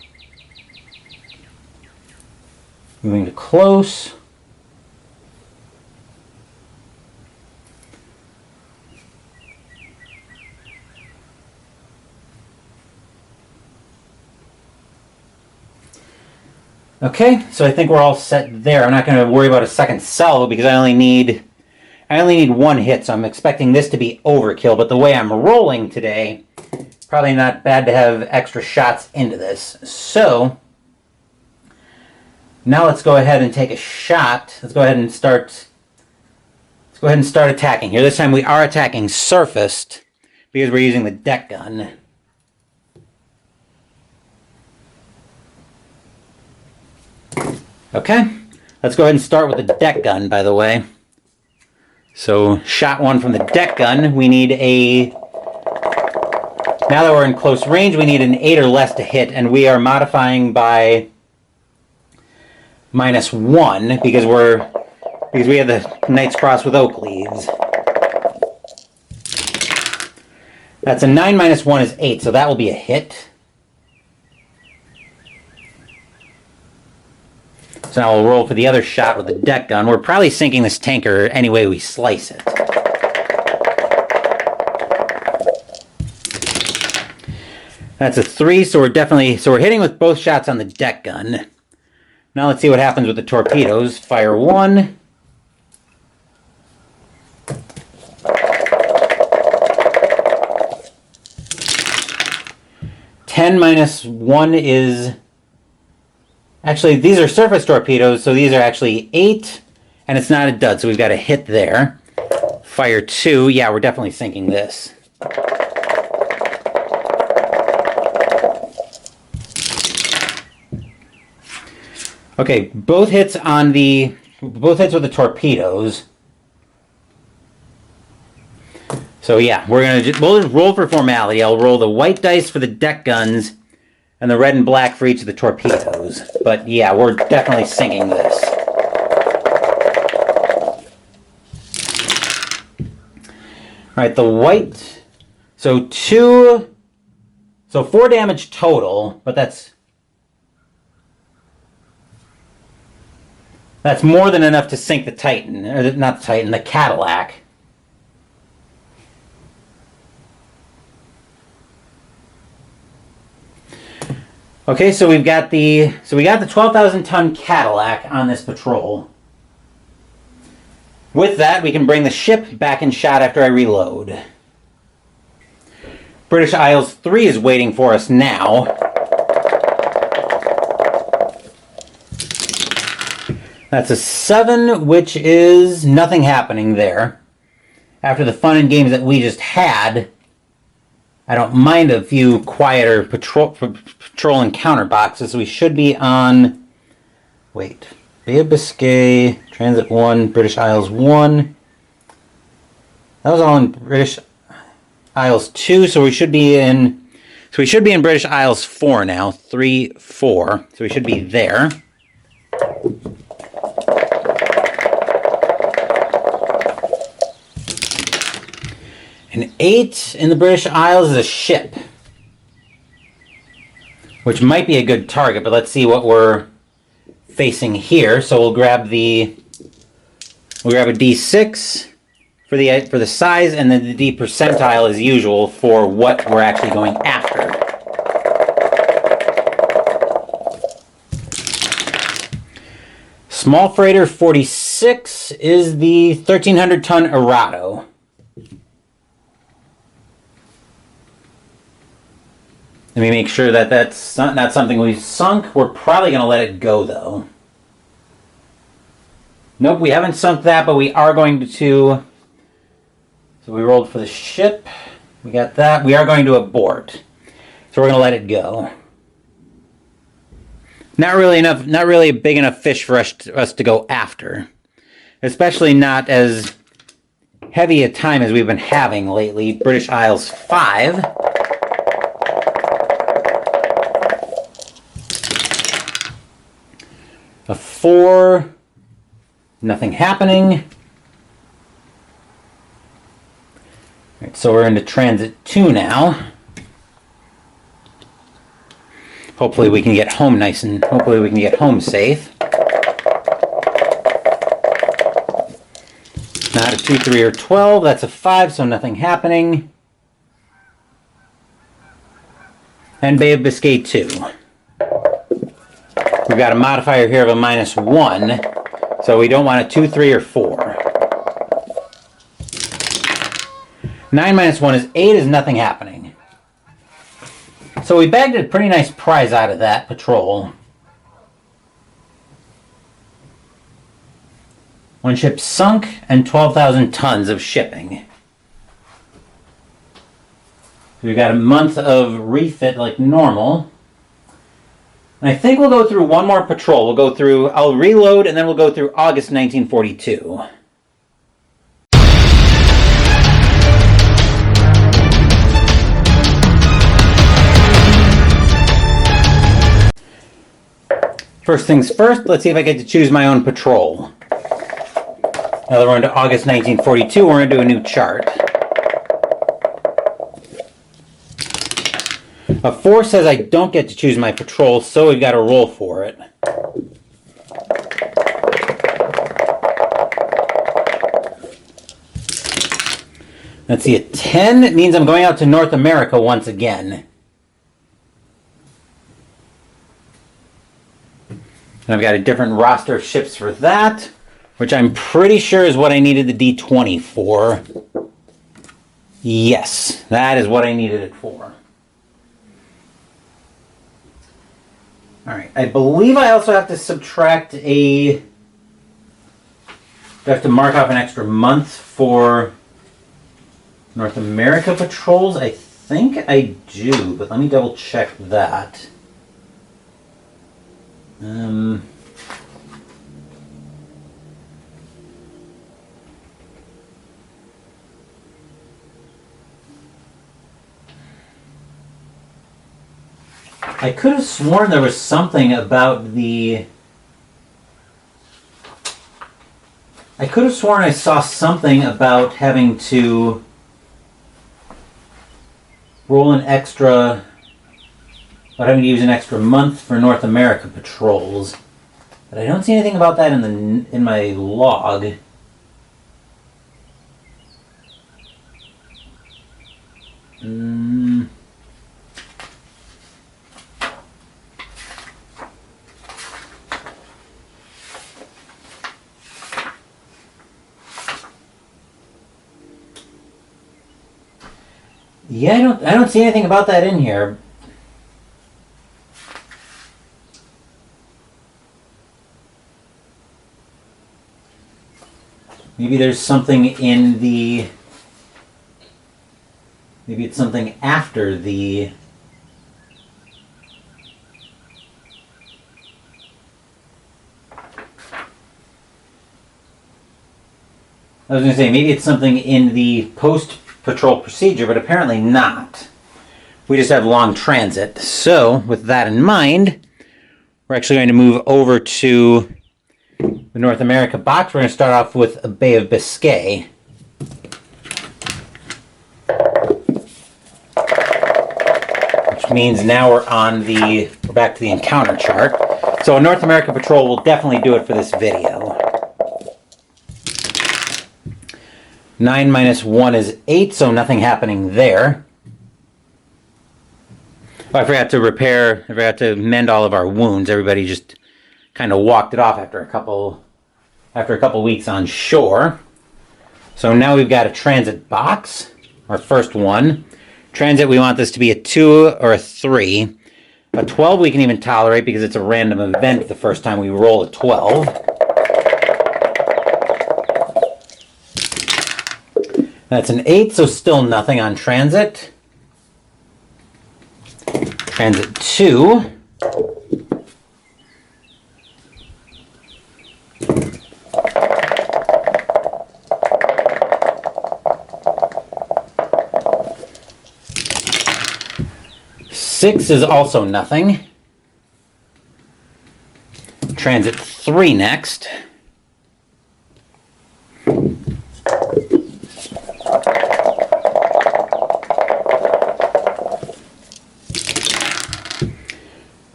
Moving to close. Okay, so I think we're all set there. I'm not going to worry about a second salvo because I only need 1 hit, so I'm expecting this to be overkill. But the way I'm rolling today, probably not bad to have extra shots into this. So now let's go ahead and take a shot. Let's go ahead and start attacking here. This time we are attacking surfaced because we're using the deck gun. Okay, let's go ahead and start with the deck gun, by the way. So, shot 1 from the deck gun. We need now that we're in close range, we need an 8 or less to hit, and we are modifying by -1 because we have the Knight's Cross with oak leaves. That's a 9 minus 1 is 8, so that will be a hit. So now we'll roll for the other shot with the deck gun. We're probably sinking this tanker any way we slice it. That's a 3, so we're hitting with both shots on the deck gun. Now let's see what happens with the torpedoes. Fire 1. -1 is... Actually, these are surface torpedoes, so these are actually 8, and it's not a dud, so we've got a hit there. Fire 2. Yeah, we're definitely sinking this. Okay, both hits with the torpedoes. So yeah, we'll just roll for formality. I'll roll the white dice for the deck guns and the red and black for each of the torpedoes. But yeah, we're definitely sinking this. All right, the white. So 4 damage total, but that's more than enough to sink the Titan, or not the Titan, the Cadillac. Okay, so we got the 12,000-ton Cadillac on this patrol. With that, we can bring the ship back in shot after I reload. British Isles 3 is waiting for us now. That's a 7, which is nothing happening there. After the fun and games that we just had, I don't mind a few quieter patrol encounter boxes. We should be on... Wait. Bay of Biscay, Transit 1, British Isles 1. That was all in British Isles 2, so we should be in... So we should be in British Isles 4 now. 3, 4. So we should be there. An 8 in the British Isles is a ship, which might be a good target, but let's see what we're facing here. So we'll grab a D6 for the size, and then the D percentile as usual for what we're actually going after. Small freighter 46 is the 1,300-ton Arado. Let me make sure that that's not something we've sunk. We're probably going to let it go, though. Nope, we haven't sunk that, but we are going to... So we rolled for the ship. We got that. We are going to abort. So we're going to let it go. Not really a big enough fish for us to go after. Especially not as heavy a time as we've been having lately. British Isles 5. A 4, nothing happening. Right, so we're into Transit 2 now. Hopefully we can get home hopefully we can get home safe. Not a 2, 3, or 12, that's a 5, so nothing happening. And Bay of Biscay 2. We've got a modifier here of a -1, so we don't want a 2, 3, or 4. 9 - 1 is 8, is nothing happening. So we bagged a pretty nice prize out of that patrol. One ship sunk and 12,000 tons of shipping. So we've got a month of refit like normal. And I think we'll go through one more patrol. I'll reload, and then we'll go through August 1942. First things first, let's see if I get to choose my own patrol. Now that we're into August 1942, we're going to do a new chart. A 4 says I don't get to choose my patrol, so we've got to roll for it. Let's see, a 10 means I'm going out to North America once again. And I've got a different roster of ships for that, which I'm pretty sure is what I needed the D20 for. Yes, that is what I needed it for. Alright, I believe I also have to subtract I have to mark off an extra month for North America patrols. I think I do, but let me double check that. I could have sworn there was something about the... I could have sworn I saw something about having to roll an extra... about having to use an extra month for North America patrols. But I don't see anything about that in my log. Yeah, I don't see anything about that in here. Maybe there's something in the... Maybe it's something after the... I was going to say, maybe it's something in the post-patrol procedure, but apparently not. We just have long transit. So, with that in mind, we're actually going to move over to the North America box. We're going to start off with a Bay of Biscay. Which means now we're back to the encounter chart. So a North America patrol will definitely do it for this video. 9 minus 1 is 8, so nothing happening there. Oh, I forgot to mend all of our wounds. Everybody just kind of walked it off after a couple weeks on shore. So now we've got a transit box, our first one. Transit, we want this to be a 2 or a 3. A 12 we can even tolerate because it's a random event the first time we roll a 12. That's an 8, so still nothing on transit. Transit 2. Six is also nothing. Transit 3 next.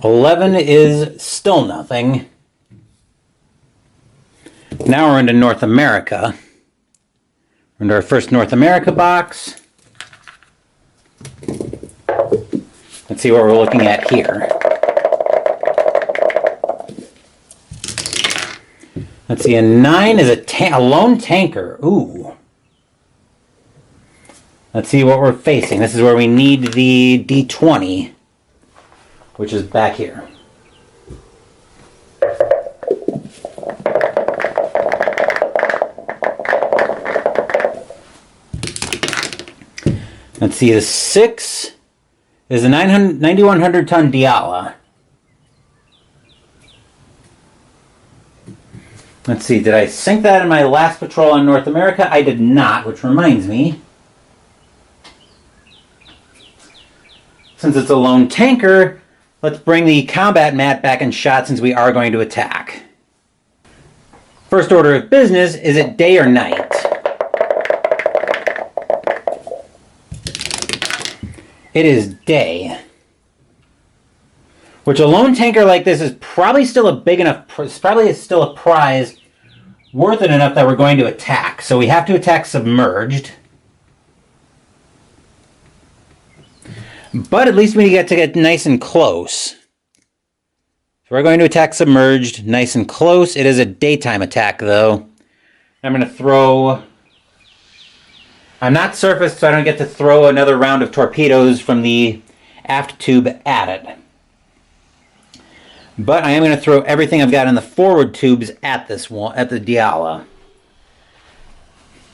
$11 is still nothing. Now we're into North America. We're into our first North America box. Let's see what we're looking at here. Let's see, a 9 is a lone tanker. Ooh. Let's see what we're facing. This is where we need the D20, which is back here. Let's see, the 6 is a 9,100 ton Diala. Let's see, did I sink that in my last patrol on North America? I did not, which reminds me. Since it's a lone tanker, let's bring the combat mat back in shot since we are going to attack. First order of business, is it day or night? It is day. Which a lone tanker like this is probably still a big enough, probably still a prize worth it enough that we're going to attack. So we have to attack submerged. But at least we get to get nice and close. we're going to attack submerged, nice and close. It is a daytime attack, though. I'm going to throw... I'm not surfaced, so I don't get to throw another round of torpedoes from the aft tube at it. But I am going to throw everything I've got in the forward tubes at this one, at the Diala.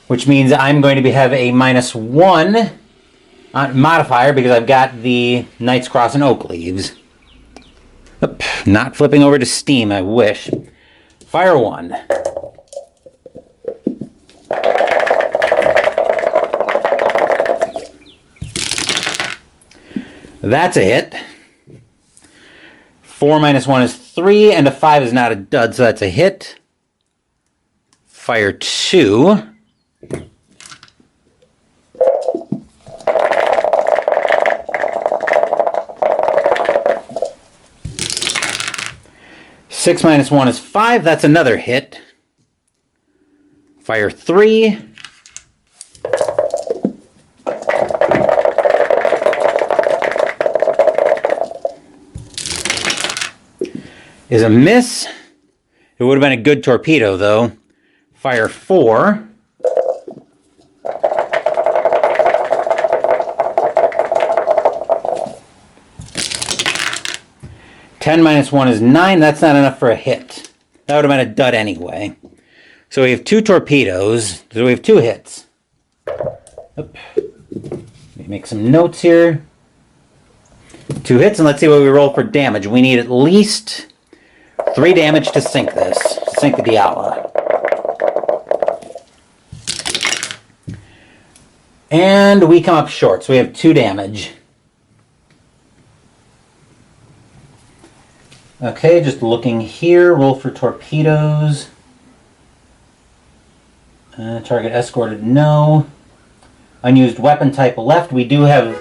Which means I'm going to have a -1 modifier because I've got the Knight's Cross and Oak Leaves. Oop, not flipping over to Steam, I wish. Fire 1. That's a hit. 4 minus 1 is 3, and a 5 is not a dud, so that's a hit. Fire 2. Six minus 1 is 5. That's another hit. Fire 3. Is a miss. It would have been a good torpedo, though. Fire 4. Ten minus 1 is 9. That's not enough for a hit. That would have been a dud anyway. So we have 2 torpedoes. So we have 2 hits. Oop. Let me make some notes here. 2 hits, and let's see what we roll for damage. We need at least 3 damage to sink this. Sink the Diala. And we come up short, so we have 2 damage. Okay, just looking here. Roll for torpedoes. Target escorted, no. Unused weapon type left. We do have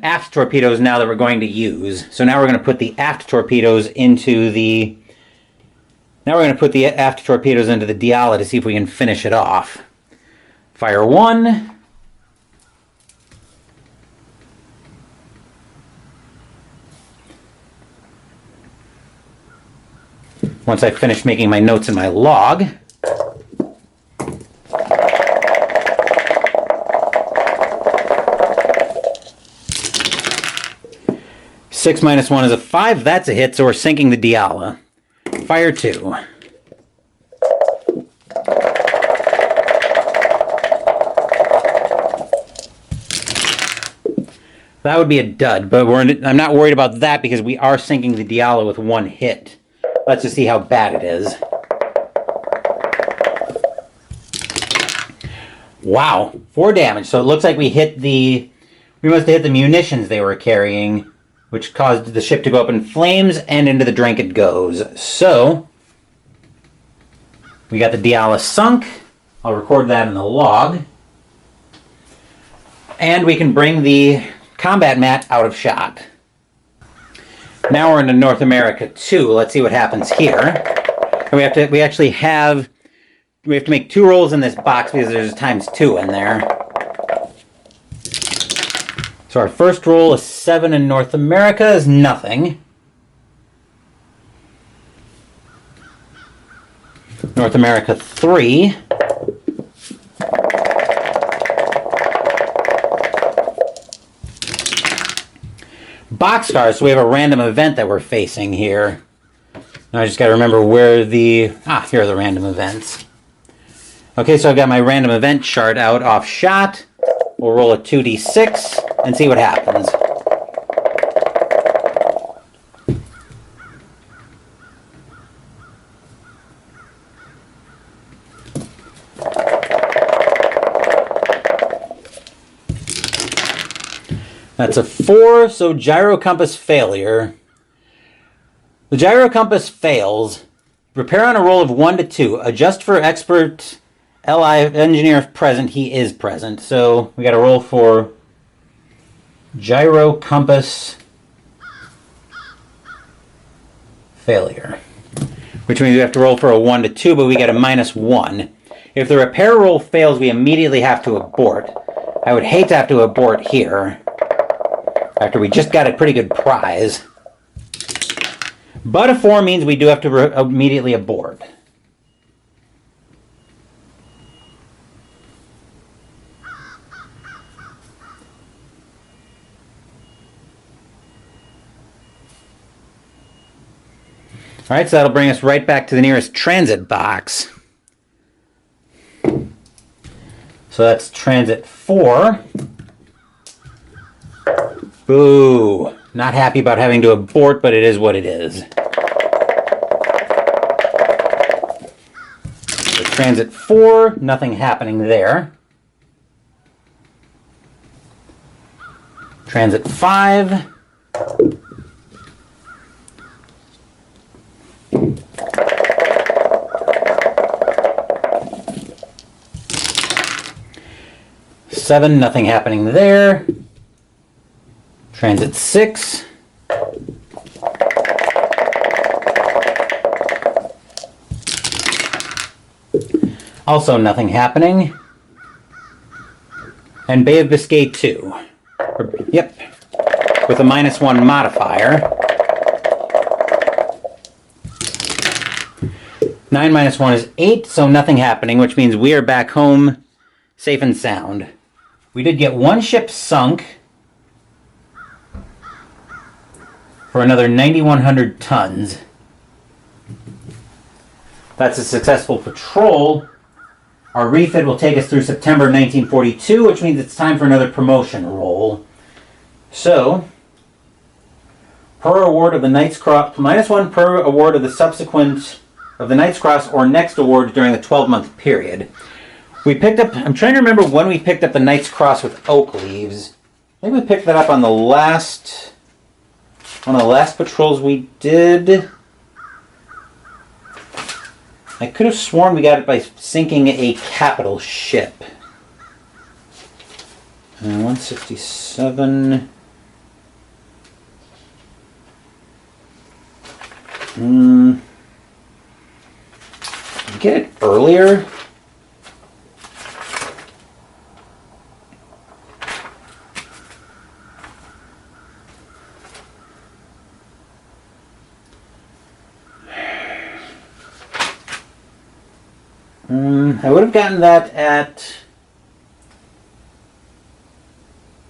aft torpedoes now that we're going to use. So now we're going to put the aft torpedoes into the... Now we're going to put the aft torpedoes into the Diala to see if we can finish it off. Fire 1. Once I finish making my notes in my log. Six minus 1 is a 5. That's a hit, so we're sinking the Diala. Fire 2. That would be a dud, but I'm not worried about that because we are sinking the Diala with 1 hit. Let's just see how bad it is. Wow, 4 damage. So it looks like we must have hit the munitions they were carrying, which caused the ship to go up in flames, and into the drink it goes. So, we got the Diala sunk. I'll record that in the log. And we can bring the combat mat out of shot. Now we're into North America 2. Let's see what happens here. And we have to make 2 rolls in this box because there's ×2 in there. So our first roll is 7 in North America is nothing. North America 3. Boxcars, so we have a random event that we're facing here. Now I just got to remember where here are the random events. Okay, so I've got my random event chart out off shot. We'll roll a 2d6 and see what happens. That's a 4, so gyro compass failure. The gyro compass fails. Repair on a roll of 1 to 2. Adjust for expert LI engineer if present. He is present. So we got to roll for gyro compass failure. Which means we have to roll for a 1 to 2, but we get a -1. If the repair roll fails, we immediately have to abort. I would hate to have to abort here, after we just got a pretty good prize. But a 4 means we do have to immediately abort. All right, so that'll bring us right back to the nearest transit box. So that's transit 4. Boo. Not happy about having to abort, but it is what it is. So transit 4, nothing happening there. Transit 5. Seven, nothing happening there. Transit 6. Also nothing happening. And Bay of Biscay 2. Yep. With a -1 modifier. 9 minus 1 is 8, so nothing happening, which means we are back home safe and sound. We did get one ship sunk for another 9,100 tons. That's a successful patrol. Our refit will take us through September 1942, which means it's time for another promotion roll. So, per award of the Knight's Cross, -1 per award of the subsequent of the Knight's Cross or next award during the 12-month period. We picked up, I'm trying to remember when we picked up the Knight's Cross with oak leaves. I think we picked that up on one of the last patrols we did. I could have sworn we got it by sinking a capital ship. 167. Get it earlier? I would have gotten that at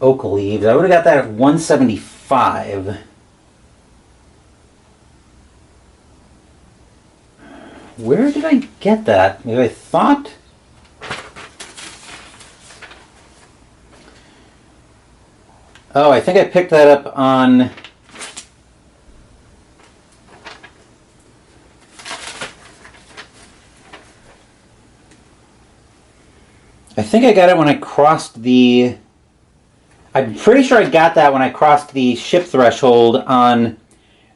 Oak Leaves. I would have got that at 175. Where did I get that? I thought... Oh, I think I picked that up on... I think I got it when I crossed the... I'm pretty sure I got that when I crossed the ship threshold on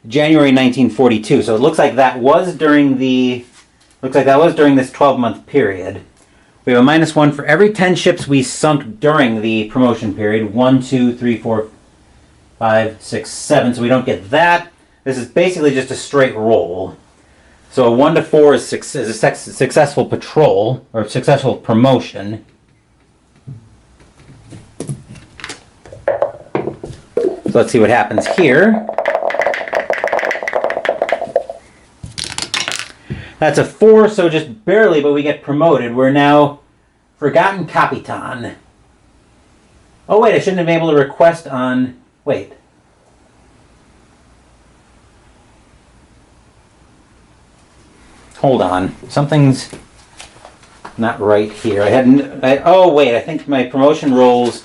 January 1942. So it looks like that was during the... Looks like that was during this 12-month period. We have a -1 for every 10 ships we sunk during the promotion period. 1, 2, 3, 4, 5, 6, 7. So we don't get that. This is basically just a straight roll. So a 1 to 4 is a successful patrol, or successful promotion. So let's see what happens here. That's a 4, so just barely, but we get promoted. We're now Korvetten-Kapitan. Oh wait, I shouldn't have been able to request on... Wait. Hold on. Something's not right here. Oh wait, I think my promotion rolls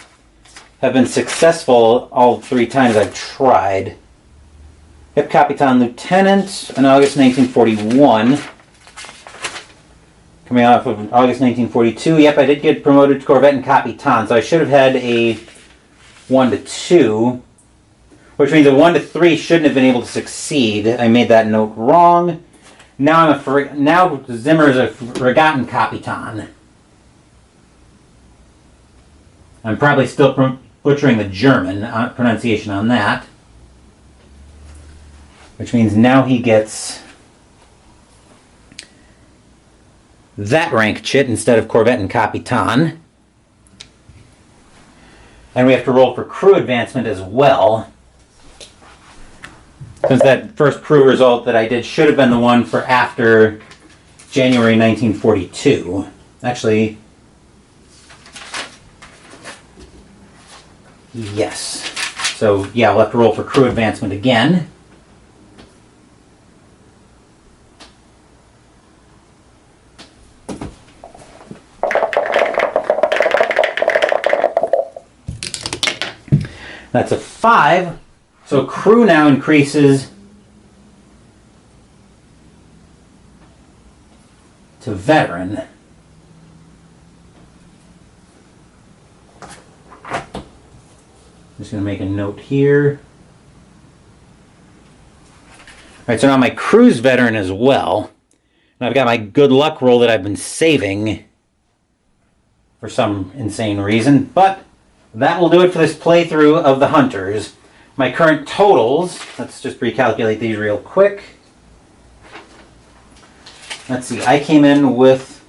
have been successful all 3 times I've tried. Yep, Kapitan Lieutenant in August 1941. Coming off of August 1942. Yep, I did get promoted to Korvetten-Kapitan, so I should have had a 1 to 2, which means a 1 to 3 shouldn't have been able to succeed. I made that note wrong. Now Zimmer is a Korvetten-Kapitan. I'm probably still butchering the German pronunciation on that. Which means now he gets that rank chit instead of Korvetten-Kapitan. And we have to roll for crew advancement as well. since that first crew result that I did should have been the one for after January 1942. Actually, yes. So yeah, we'll have to roll for crew advancement again. That's a 5. So crew now increases to veteran. Just going to make a note here. Alright, so now my crew's veteran as well. And I've got my good luck roll that I've been saving for some insane reason, but that will do it for this playthrough of the Hunters. My current totals, let's just recalculate these real quick. Let's see, I came in with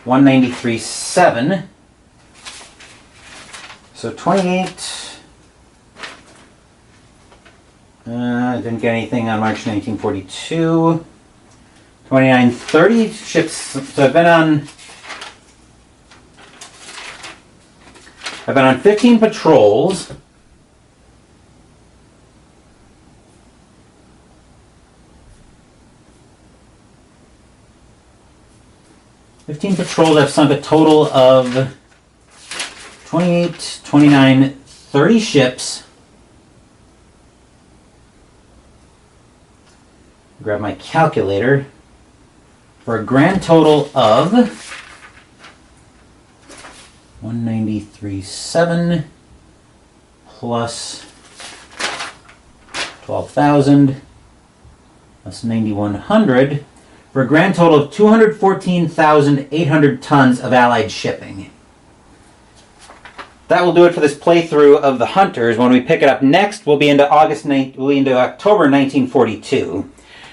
193.7. So 28. I didn't get anything on March 1942. 29.30 ships. So I've been on 15 patrols. I've sunk a total of 28, 29, 30 ships. Grab my calculator for a grand total of 193.7 plus 12,000 plus 9,100 for a grand total of 214,800 tons of Allied shipping. That will do it for this playthrough of the Hunters. When we pick it up next, we'll be into October 1942.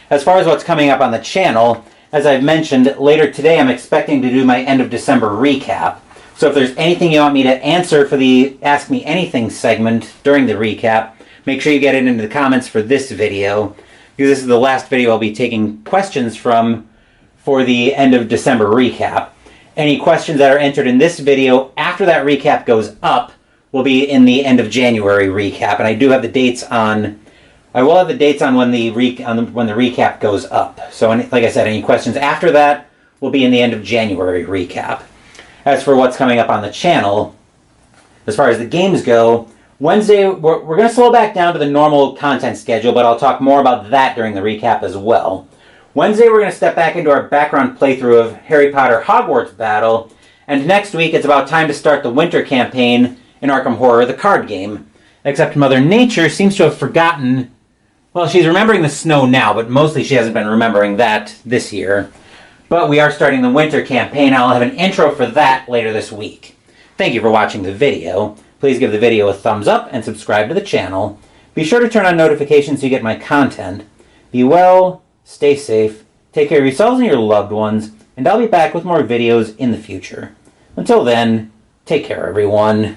As far as what's coming up on the channel, as I've mentioned, later today I'm expecting to do my end of December recap. So if there's anything you want me to answer for the Ask Me Anything segment during the recap, make sure you get it into the comments for this video, because this is the last video I'll be taking questions from for the end of December recap. Any questions that are entered in this video after that recap goes up will be in the end of January recap, and I do have the dates on. I will have the dates on when the recap goes up. So, like I said, any questions after that will be in the end of January recap. As for what's coming up on the channel, as far as the games go, Wednesday we're going to slow back down to the normal content schedule, but I'll talk more about that during the recap as well. Wednesday we're going to step back into our background playthrough of Harry Potter Hogwarts Battle, and next week it's about time to start the winter campaign in Arkham Horror, the card game. Except Mother Nature seems to have forgotten. Well, she's remembering the snow now, but mostly she hasn't been remembering that this year. But we are starting the winter campaign. I'll have an intro for that later this week. Thank you for watching the video. Please give the video a thumbs up and subscribe to the channel. Be sure to turn on notifications so you get my content. Be well, stay safe, take care of yourselves and your loved ones, and I'll be back with more videos in the future. Until then, take care everyone.